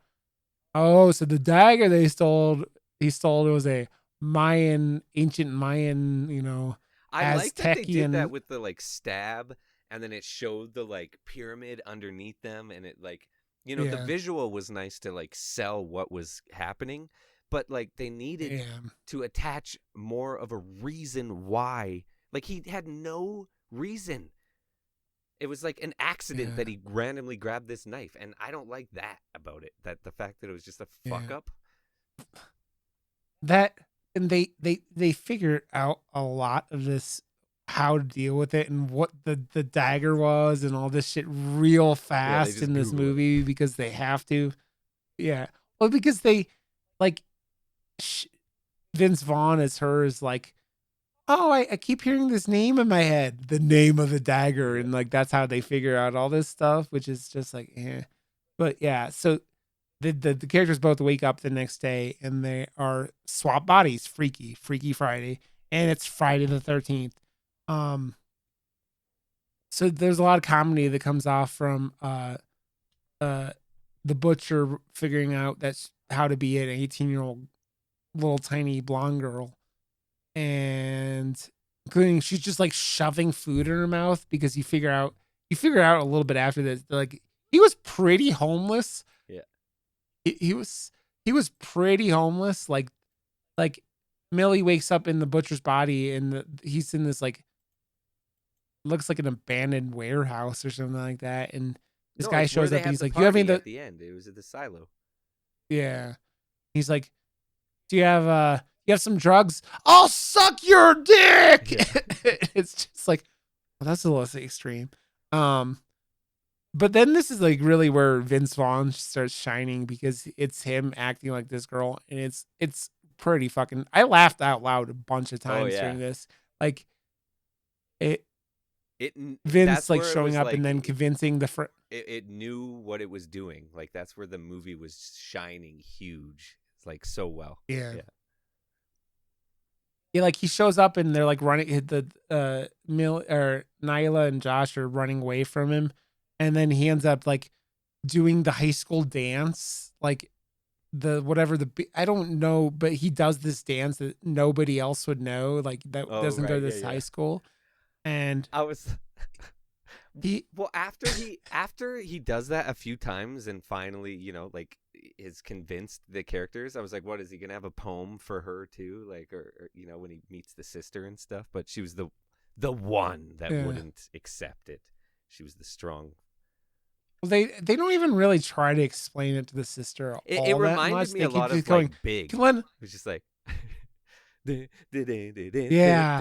oh, so the dagger he stole was a ancient Mayan, I like that they did that Aztecian. with the like stab, and then it showed the like pyramid underneath them, and it like The visual was nice to like sell what was happening, but like they needed to attach more of a reason why. Like he had no reason. It was like an accident that he randomly grabbed this knife, and I don't like that about it. That the fact that it was just a fuck up. That and they figured out a lot of this, how to deal with it and what the dagger was and all this shit real fast in this movie because they have to. Yeah. Well, because they like Vince Vaughn as her is like, oh, I keep hearing this name in my head, the name of the dagger. And like, that's how they figure out all this stuff, which is just like, But yeah, so the characters both wake up the next day and they are swap bodies, Freaky Friday. And it's Friday the 13th. So there's a lot of comedy that comes off from the butcher figuring out that's how to be an 18-year-old little tiny blonde girl, and including she's just like shoving food in her mouth because you figure out a little bit after this, like he was pretty homeless. Yeah, he was pretty homeless. Like Millie wakes up in the butcher's body and he's in this like looks like an abandoned warehouse or something like that, and this guy shows up and he's like, "You have any?" At the end, it was at the silo. Yeah, he's like, "Do you have some drugs? I'll suck your dick." Yeah. It's just like, well, that's a little extreme. But then this is like really where Vince Vaughn starts shining because it's him acting like this girl, and it's pretty fucking. I laughed out loud a bunch of times during this. Like Vince like showing up like, and then convincing the it knew what it was doing. Like that's where the movie was shining huge. It's like so well. Yeah. Yeah, like he shows up and they're like running. The Nyla and Josh are running away from him, and then he ends up like doing the high school dance, like I don't know, but he does this dance that nobody else would know, like that doesn't go to this high school. And I was after he does that a few times and finally, like is convinced the characters, I was like, what is he gonna have a poem for her too? Like or when he meets the sister and stuff, but she was the one that wouldn't accept it. She was the strong. Well, they don't even really try to explain it to the sister. It reminded me a lot of going, like Big. It was just like yeah.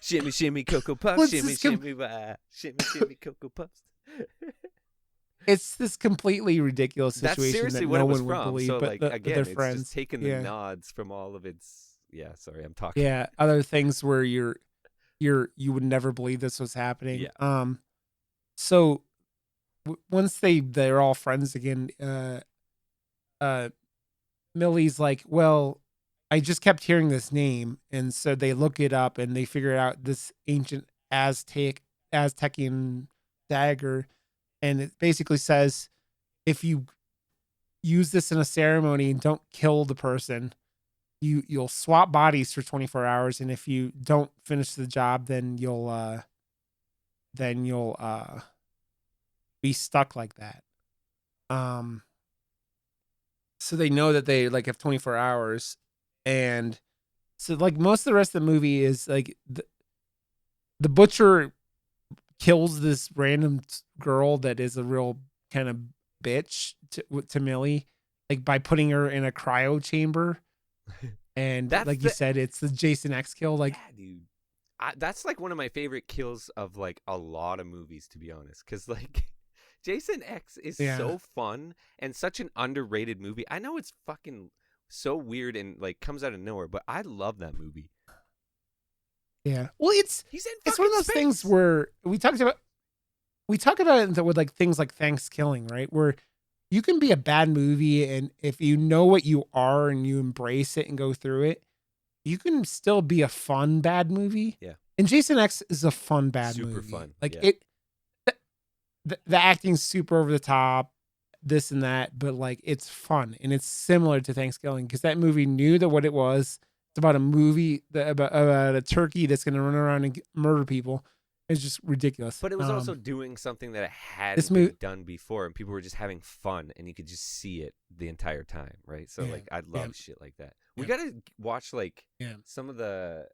Shimmy, shimmy, Cocoa Puffs. Shimmy, shimmy, Cocoa Puffs. It's this completely ridiculous situation. That's seriously that what no it was one from. Would believe, so, but like, again, it's friends. just taking the nods from all of its. Yeah, sorry, I'm talking. Yeah, other things where you would never believe this was happening. Yeah. So once they're all friends again, Millie's like, well, I just kept hearing this name, and so they look it up and they figure out this ancient Aztecian dagger, and it basically says if you use this in a ceremony and don't kill the person, you'll swap bodies for 24 hours, and if you don't finish the job, then you'll be stuck like that. So they know that they like have 24 hours, and so like most of the rest of the movie is like the butcher kills this random girl that is a real kind of bitch to Millie, like by putting her in a cryo chamber. And like you said, it's the Jason X kill. Like, yeah, dude, that's like one of my favorite kills of like a lot of movies, to be honest, because like Jason X is so fun and such an underrated movie. I know it's fucking so weird and like comes out of nowhere, but I love that movie. Yeah, well, it's one of those things where we talk about it with like things like Thanksgiving, right? Where you can be a bad movie, and if you know what you are and you embrace it and go through it, you can still be a fun bad movie. Yeah. And Jason X is a fun bad movie. Super fun. Like the acting's super over the top, this and that, but like it's fun and it's similar to Thanksgiving because that movie knew that what it was. It's about a movie about a turkey that's going to run around and murder people, It's just ridiculous. But it was also doing something that this hadn't movie, been done before, and people were just having fun, and you could just see it the entire time, right? So like, I love shit like that. We gotta watch like some of the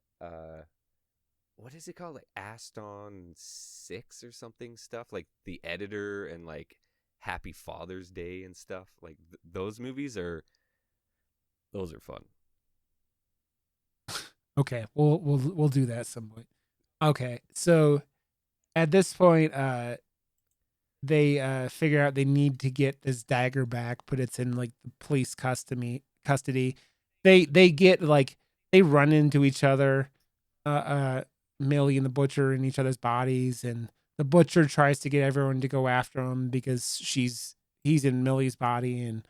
what is it called, like Aston 6 or something stuff, like The Editor and like Happy Father's Day and stuff. Like those movies are fun. Okay, we'll do that some point. Okay, so at this point, they figure out they need to get this dagger back, but it's in like the police custody. They get like they run into each other, Millie and the butcher in each other's bodies, and the butcher tries to get everyone to go after him because he's in Millie's body, and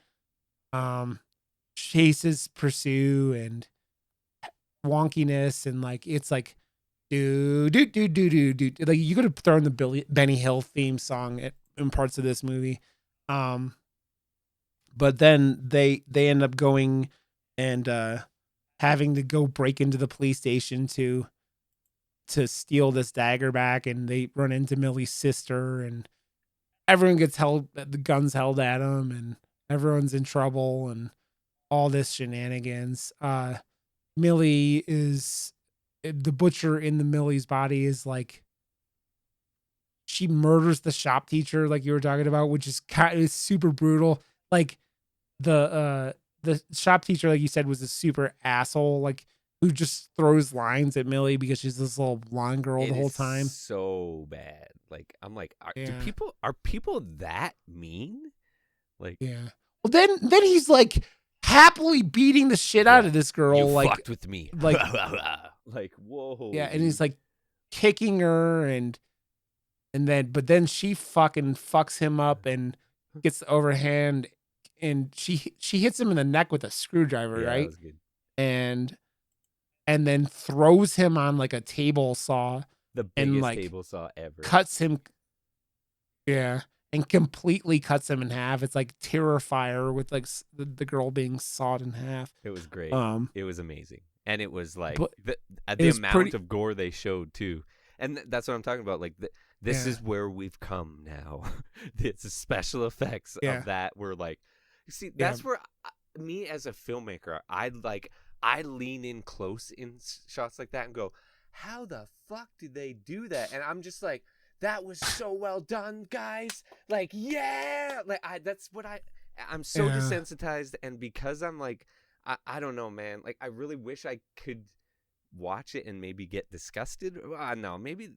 chases pursue and wonkiness, and like it's like do like you could have thrown the Benny Hill theme song in parts of this movie. But then they end up going and having to go break into the police station to steal this dagger back, and they run into Millie's sister, and everyone gets the guns held at them, and everyone's in trouble and all this shenanigans. Millie is the butcher in the Millie's body is like she murders the shop teacher, like you were talking about, which is super brutal. Like the shop teacher, like you said, was a super asshole, like who just throws lines at Millie because she's this little blonde girl the whole time. So bad. Like I'm like, are people that mean? Like, Well, then he's like happily beating the shit out of this girl. You like fucked with me. Like like whoa. Yeah, and he's like kicking her and then she fucking fucks him up and gets the overhand, and she hits him in the neck with a screwdriver, right? That was good. And then throws him on like a table saw. The biggest table saw ever. Cuts him. Yeah. And completely cuts him in half. It's like Terrifier with like the girl being sawed in half. It was great. It was amazing. And it was like the amount of gore they showed too. And that's what I'm talking about. Like this is where we've come now. It's the special effects of that. We're like, you see, that's where me as a filmmaker, I lean in close in shots like that and go, how the fuck did they do that? And I'm just like, that was so well done, guys. Like, yeah. Like I'm so desensitized, and because I'm like, I don't know, man. Like, I really wish I could watch it and maybe get disgusted. No, maybe.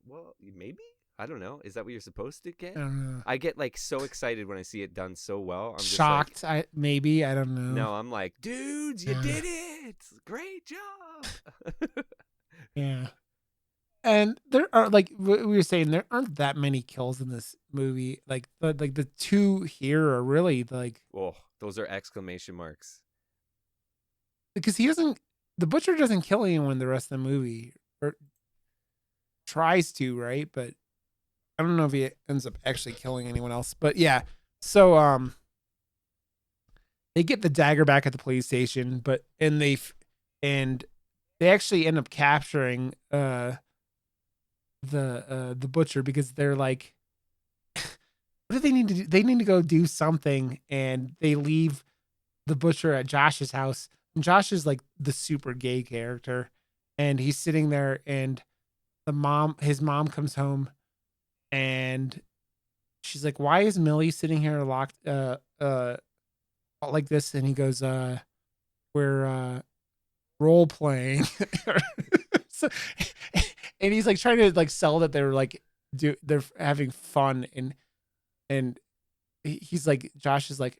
Well, maybe. I don't know. Is that what you're supposed to get? I get like so excited when I see it done so well. I'm shocked. Just like, maybe. I don't know. No, I'm like, dudes, you did it. Great job. Yeah. And there are, like we were saying, there aren't that many kills in this movie. Like the two here are really like, oh, those are exclamation marks. Because the butcher doesn't kill anyone the rest of the movie, or tries to, right? But I don't know if he ends up actually killing anyone else. But yeah, so they get the dagger back at the police station, and they actually end up capturing the butcher, because they're like, what do they need to do? They need to go do something, and they leave the butcher at Josh's house. And Josh is like the super gay character, and he's sitting there, and his mom comes home, and she's like, why is Millie sitting here locked like this? And he goes, we're role playing. So, and he's like trying to like sell that they're like they're having fun, and he's like, Josh is like,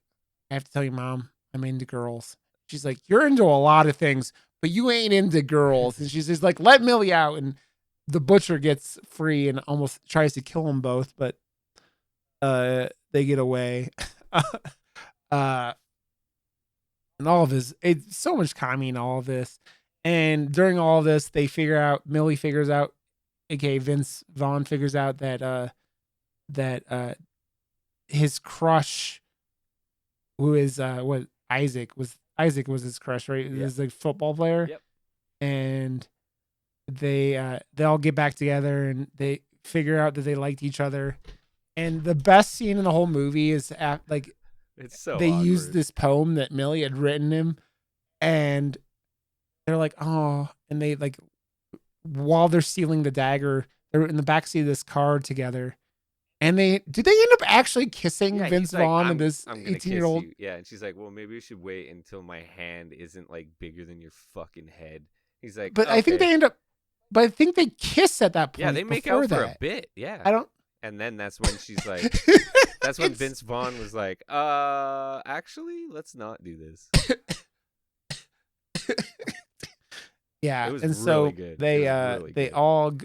I have to tell you, Mom, I'm into girls. She's like, you're into a lot of things, but you ain't into girls. And she's just like, let Millie out. And the butcher gets free and almost tries to kill them both, but they get away. And all of this, it's so much comedy in all of this. And during all of this, Millie figures out, aka Vince Vaughn figures out that his crush, who is Isaac was his crush, right? He was a football player. Yep. And they all get back together and they figure out that they liked each other. And the best scene in the whole movie is like It's so they awkward. use this poem that Millie had written him, and they're like, oh, and they like while they're stealing the dagger, they're in the backseat of this car together. And they end up actually kissing Yeah, Vince he's like, Vaughn and this I'm gonna 18-year-old. kiss you. Yeah, and she's like, well, maybe we should wait until my hand isn't like bigger than your fucking head. He's like, But okay. I think they end up. But I think they kiss at that point. Yeah, they make out for a bit. Yeah. I don't. And then that's when she's like, that's when Vince Vaughn was like, actually, let's not do this. Yeah, It was and so really good. they really they good. all.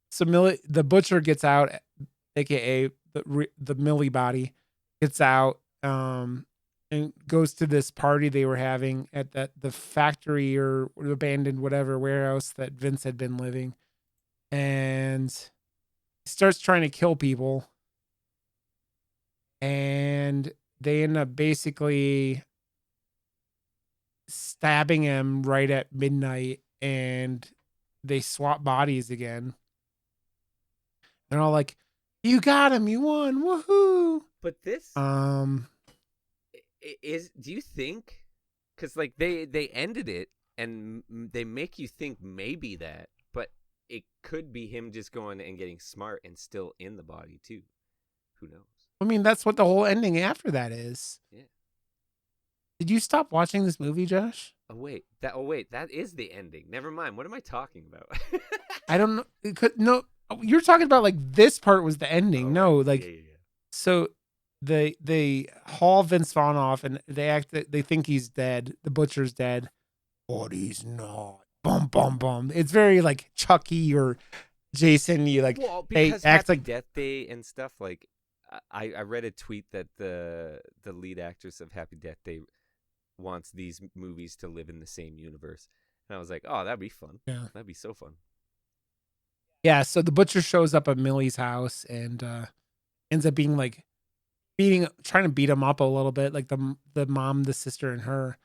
So Millie, the butcher gets out, aka the Millie body, gets out, and goes to this party they were having at the factory or abandoned whatever warehouse that Vince had been living, and starts trying to kill people, and they end up basically stabbing him right at midnight, and they swap bodies again. They're all like, "You got him! You won! Woohoo!" But this is. Do you think? Because like they ended it, and they make you think maybe that, but it could be him just going and getting smart and still in the body too. Who knows? I mean, that's what the whole ending after that is. Yeah. Did you stop watching this movie, Josh? Oh wait, that is the ending. Never mind. What am I talking about? I don't know. No, you're talking about like this part was the ending. Oh, no, right. like Yeah. so they haul Vince Vaughn off and they think he's dead. The butcher's dead, but he's not. Bum bum bum. It's very like Chucky or Jason. You like they because act Happy like Death Day and stuff. Like I read a tweet that the lead actress of Happy Death Day wants these movies to live in the same universe, and I was like, oh, that'd be fun. Yeah, that'd be so fun. Yeah, so the butcher shows up at Millie's house and ends up being like trying to beat him up a little bit, like the mom, the sister, and her.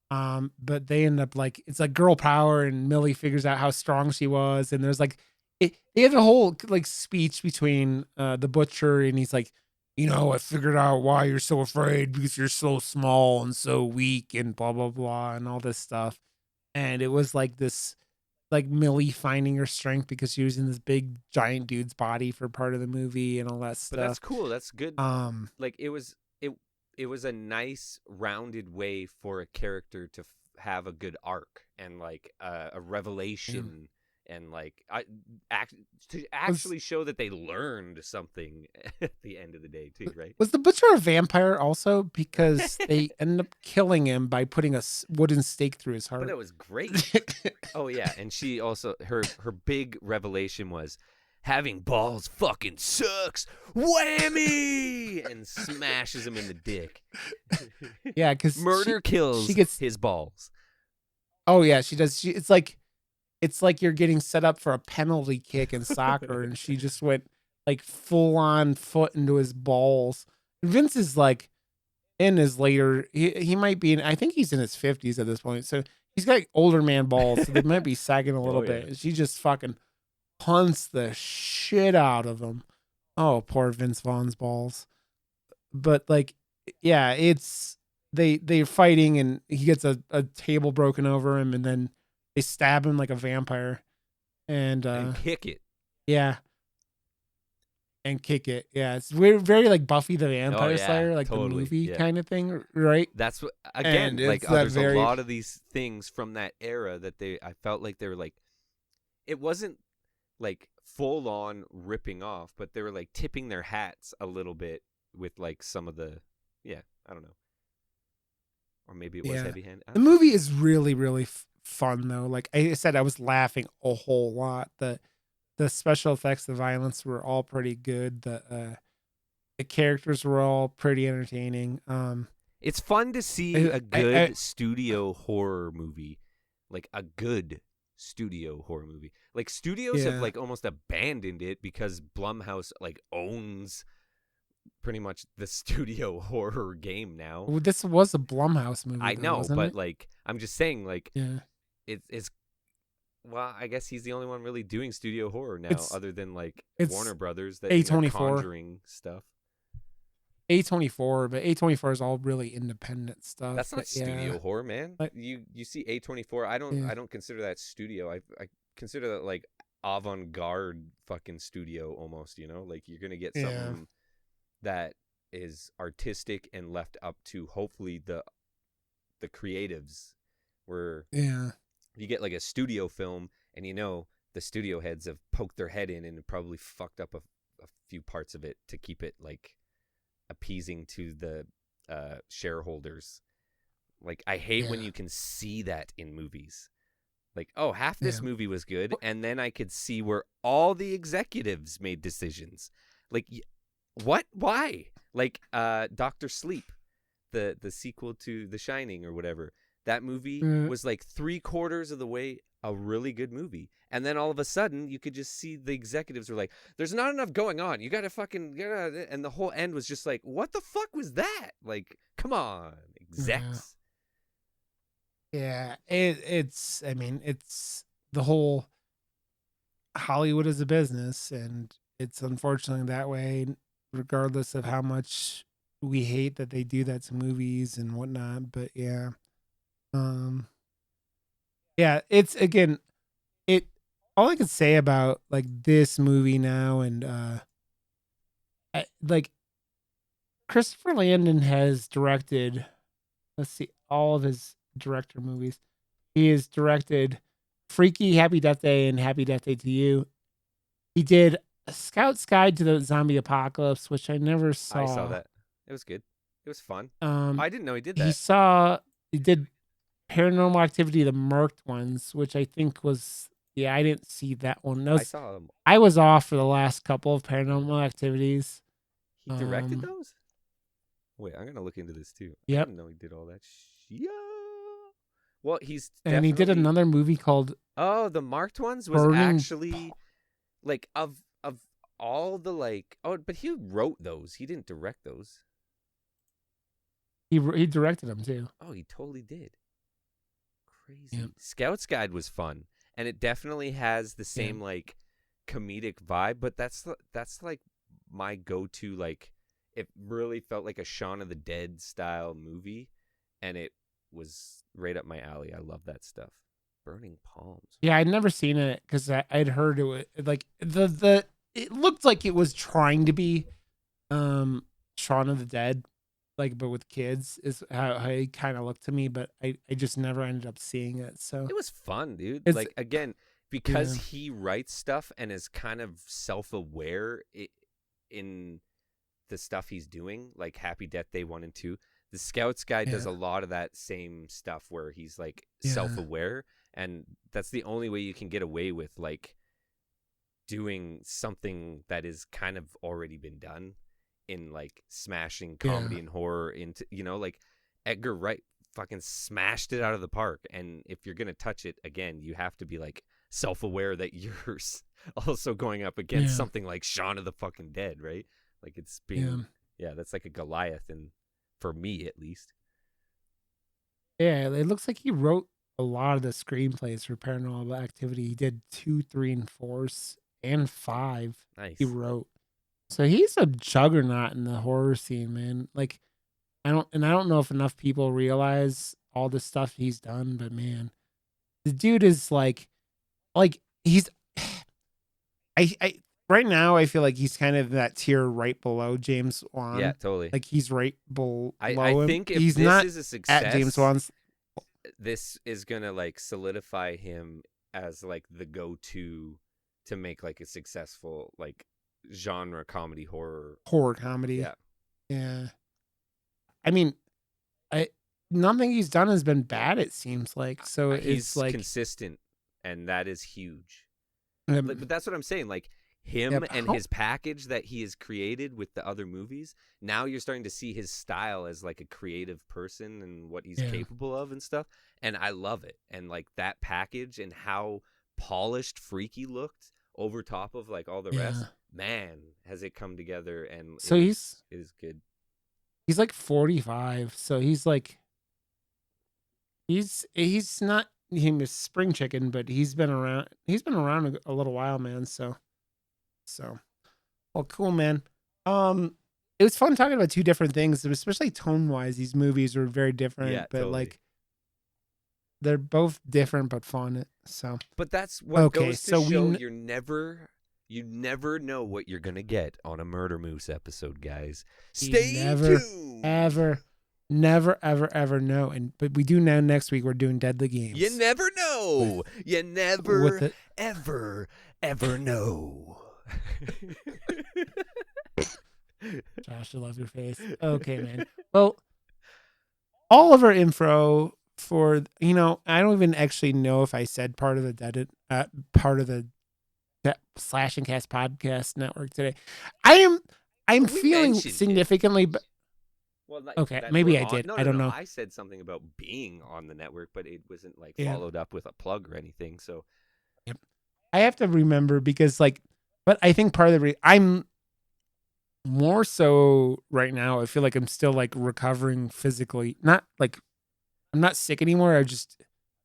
But they end up like it's like girl power, and Millie figures out how strong she was, and there's like they have a whole like speech between the butcher, and he's like, I figured out why you're so afraid because you're so small and so weak, and blah blah blah, and all this stuff. And it was like this like Millie finding her strength because she was in this big giant dude's body for part of the movie and all that stuff. But that's cool. That's good. Like it was a nice rounded way for a character to have a good arc and like a revelation and like to actually show that they learned something at the end of the day too, right? Was the butcher a vampire also? Because they ended up killing him by putting a wooden stake through his heart. But it was great. Oh yeah, and she also her big revelation was having balls fucking sucks. Whammy! And smashes him in the dick. Yeah, because murder kills his balls. Oh yeah, she does. It's like you're getting set up for a penalty kick in soccer, and she just went like full on foot into his balls. Vince is like in his later, he might be in, I think he's in his 50s at this point. So he's got older man balls, so they might be sagging a little bit. And she just fucking punts the shit out of him. Oh, poor Vince Vaughn's balls. But like, yeah, it's they're fighting, and he gets a table broken over him, and then they stab him like a vampire, and kick it. Yeah, and kick it. Yeah, it's very like Buffy the Vampire Slayer, like totally, the movie kind of thing, right? That's what again. Like there's a lot of these things from that era that I felt like they were like, it wasn't like full on ripping off, but they were like tipping their hats a little bit with like some of the, I don't know, or maybe it was heavy hand. The movie is really really fun though. Like I said, I was laughing a whole lot. The special effects, the violence were all pretty good. The characters were all pretty entertaining. It's fun to see a good studio horror movie, like a good studio horror movie. Like studios have like almost abandoned it because Blumhouse like owns pretty much the studio horror game now. Well, this was a Blumhouse movie. I know, though, but it? like I'm just saying, like yeah. it's well, I guess he's the only one really doing studio horror now, It's other than like it's Warner Brothers that in their A24. Conjuring stuff. A24, but A24 is all really independent stuff. That's not studio horror, man. But, You see A24. I don't consider that studio. I consider that like avant-garde fucking studio almost. You know, like you're gonna get something that is artistic and left up to hopefully the creatives, where you get like a studio film and you know the studio heads have poked their head in and probably fucked up a few parts of it to keep it like appeasing to the shareholders. Like I hate when you can see that in movies. Like, oh, half this movie was good, and then I could see where all the executives made decisions. Like, what? Why? Like, Dr. Sleep, the sequel to The Shining or whatever. That movie was like 3/4 of the way a really good movie. And then all of a sudden, you could just see the executives were like, there's not enough going on. You got to fucking... And the whole end was just like, what the fuck was that? Like, come on, execs. Yeah, it's the whole Hollywood is a business, and it's unfortunately that way, regardless of how much we hate that they do that to movies and whatnot. But it's again, all I could say about like this movie now, and like Christopher Landon has directed, let's see, all of his director movies. He has directed Freaky, Happy Death Day, and Happy Death Day to You. He did A Scout's Guide to the Zombie Apocalypse, which I never saw. I saw that. It was good. It was fun. I didn't know he did that. He did Paranormal Activity, the Merked ones, which I think was... Yeah, I didn't see that one. I saw them. I was off for the last couple of Paranormal Activities. He directed those? Wait, I'm gonna look into this too. Yep. I didn't know he did all that. Yeah. Well, and he did another movie called... Oh, the Marked ones was actually like of all the like. Oh, but he wrote those. He didn't direct those. He directed them too. Oh, he totally did. Crazy. Yep. Scout's Guide was fun, and it definitely has the same like comedic vibe. But that's like my go-to. Like, it really felt like a Shaun of the Dead style movie, and it was right up my alley. I love that stuff. Burning Palms. Yeah, I'd never seen it because I'd heard it was like it looked like it was trying to be Shaun of the Dead, like, but with kids is how it kind of looked to me, but I just never ended up seeing it. So it was fun, dude. Like, again, because he writes stuff and is kind of self-aware in the stuff he's doing, like Happy Death Day 1 and 2. The Scout's Guide does a lot of that same stuff where he's like self-aware, and that's the only way you can get away with like doing something that is kind of already been done in like smashing comedy and horror into, you know, like Edgar Wright fucking smashed it out of the park. And if you're gonna touch it again, you have to be like self-aware that you're also going up against something like Shaun of the fucking Dead, right? Like, it's being that's like a Goliath, and for me at least. Yeah, it looks like he wrote a lot of the screenplays for Paranormal Activity. He did 2, 3, and 4, and 5. Nice. He wrote. So he's a juggernaut in the horror scene, man. Like, I don't know if enough people realize all the stuff he's done, but man, the dude is like he's right now I feel like he's kind of that tier right below James Wan. Yeah, totally. Like, he's right below him. I think if he's this not is a success, at James Wan's, this is gonna like solidify him as like the go-to to make like a successful like genre comedy horror comedy. Yeah. I mean, nothing he's done has been bad, it seems like. So he's it's like consistent, and that is huge. But that's what I'm saying. Like, him and his package that he has created with the other movies, now you're starting to see his style as like a creative person and what he's capable of and stuff. And I love it. And like that package and how polished Freaky looked over top of like all the rest, man, has it come together. And so it is good. He's like 45, so he's like he's not him is Spring Chicken, but he's been around. He's been around a little while, man. So, well, cool, man. It was fun talking about two different things, especially tone wise. These movies were very different, Yeah, but totally. like they're both different but fun. So, but that's what goes to so show you never know what you're gonna get on a Murder Moose episode, guys. Stay tuned. Never, ever know. But we do know next week we're doing Deadly Games. You never know. You never, ever know. Josh, I love your face. Okay, man. Well, all of our info for, I don't even actually know if I said part of the Slash and Cast podcast network today. I'm feeling significantly, but well, okay, maybe I did. No, I don't know. I said something about being on the network, but it wasn't followed up with a plug or anything. So, yep. I have to remember because but I think part of the I'm more so right now. I feel like I'm still recovering physically. Not I'm not sick anymore.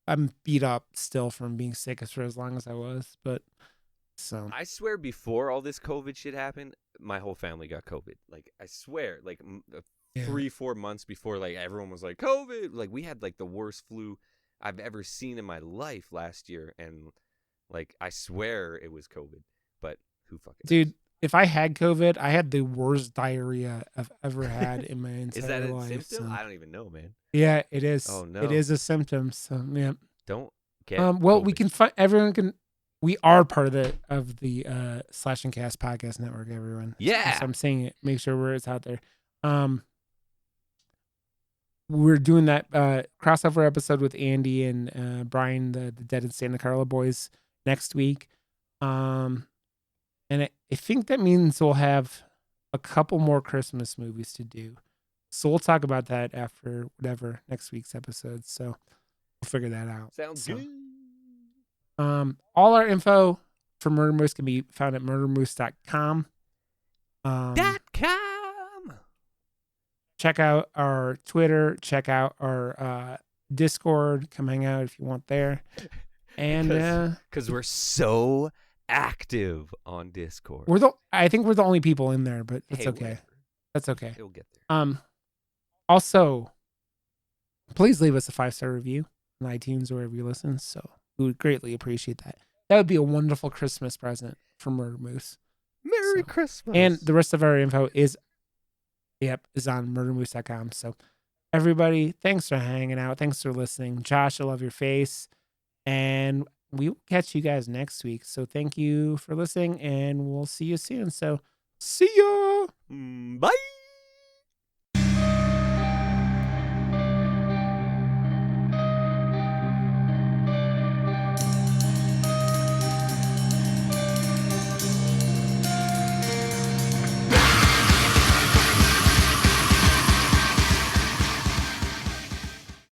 I'm beat up still from being sick for as long as I was. But so I swear, before all this COVID shit happened, my whole family got COVID. I swear, 3-4 months before, everyone was like COVID. We had the worst flu I've ever seen in my life last year, and I swear it was COVID. But who fucking dude knows? If I had COVID, I had the worst diarrhea I've ever had in my entire life. Is that a life, symptom? so. I don't even know, man. Yeah, it is. Oh no, it is a symptom. So yeah. Don't get. Well, COVID. we can find everyone can. We are part of the Slash and Cast podcast network. Everyone. Yeah. So I'm saying it. Make sure it's out there. We're doing that crossover episode with Andy and Brian, the Dead in Santa Carla boys, next week. And I think that means we'll have a couple more Christmas movies to do. So we'll talk about that after whatever next week's episode. So we'll figure that out. Sounds good. All our info for Murder Moose can be found at murdermoose.com. Check out our Twitter. Check out our Discord. Come hang out if you want there. And because we're so active on Discord. I think we're the only people in there, but that's okay. Whatever. That's okay. It'll get there. Also, please leave us a 5-star review on iTunes or wherever you listen. So we would greatly appreciate that. That would be a wonderful Christmas present for Murder Moose. Merry Christmas. And the rest of our info is on murdermoose.com. So everybody, thanks for hanging out. Thanks for listening. Josh, I love your face. And we will catch you guys next week. So thank you for listening, and we'll see you soon. So see ya. Bye.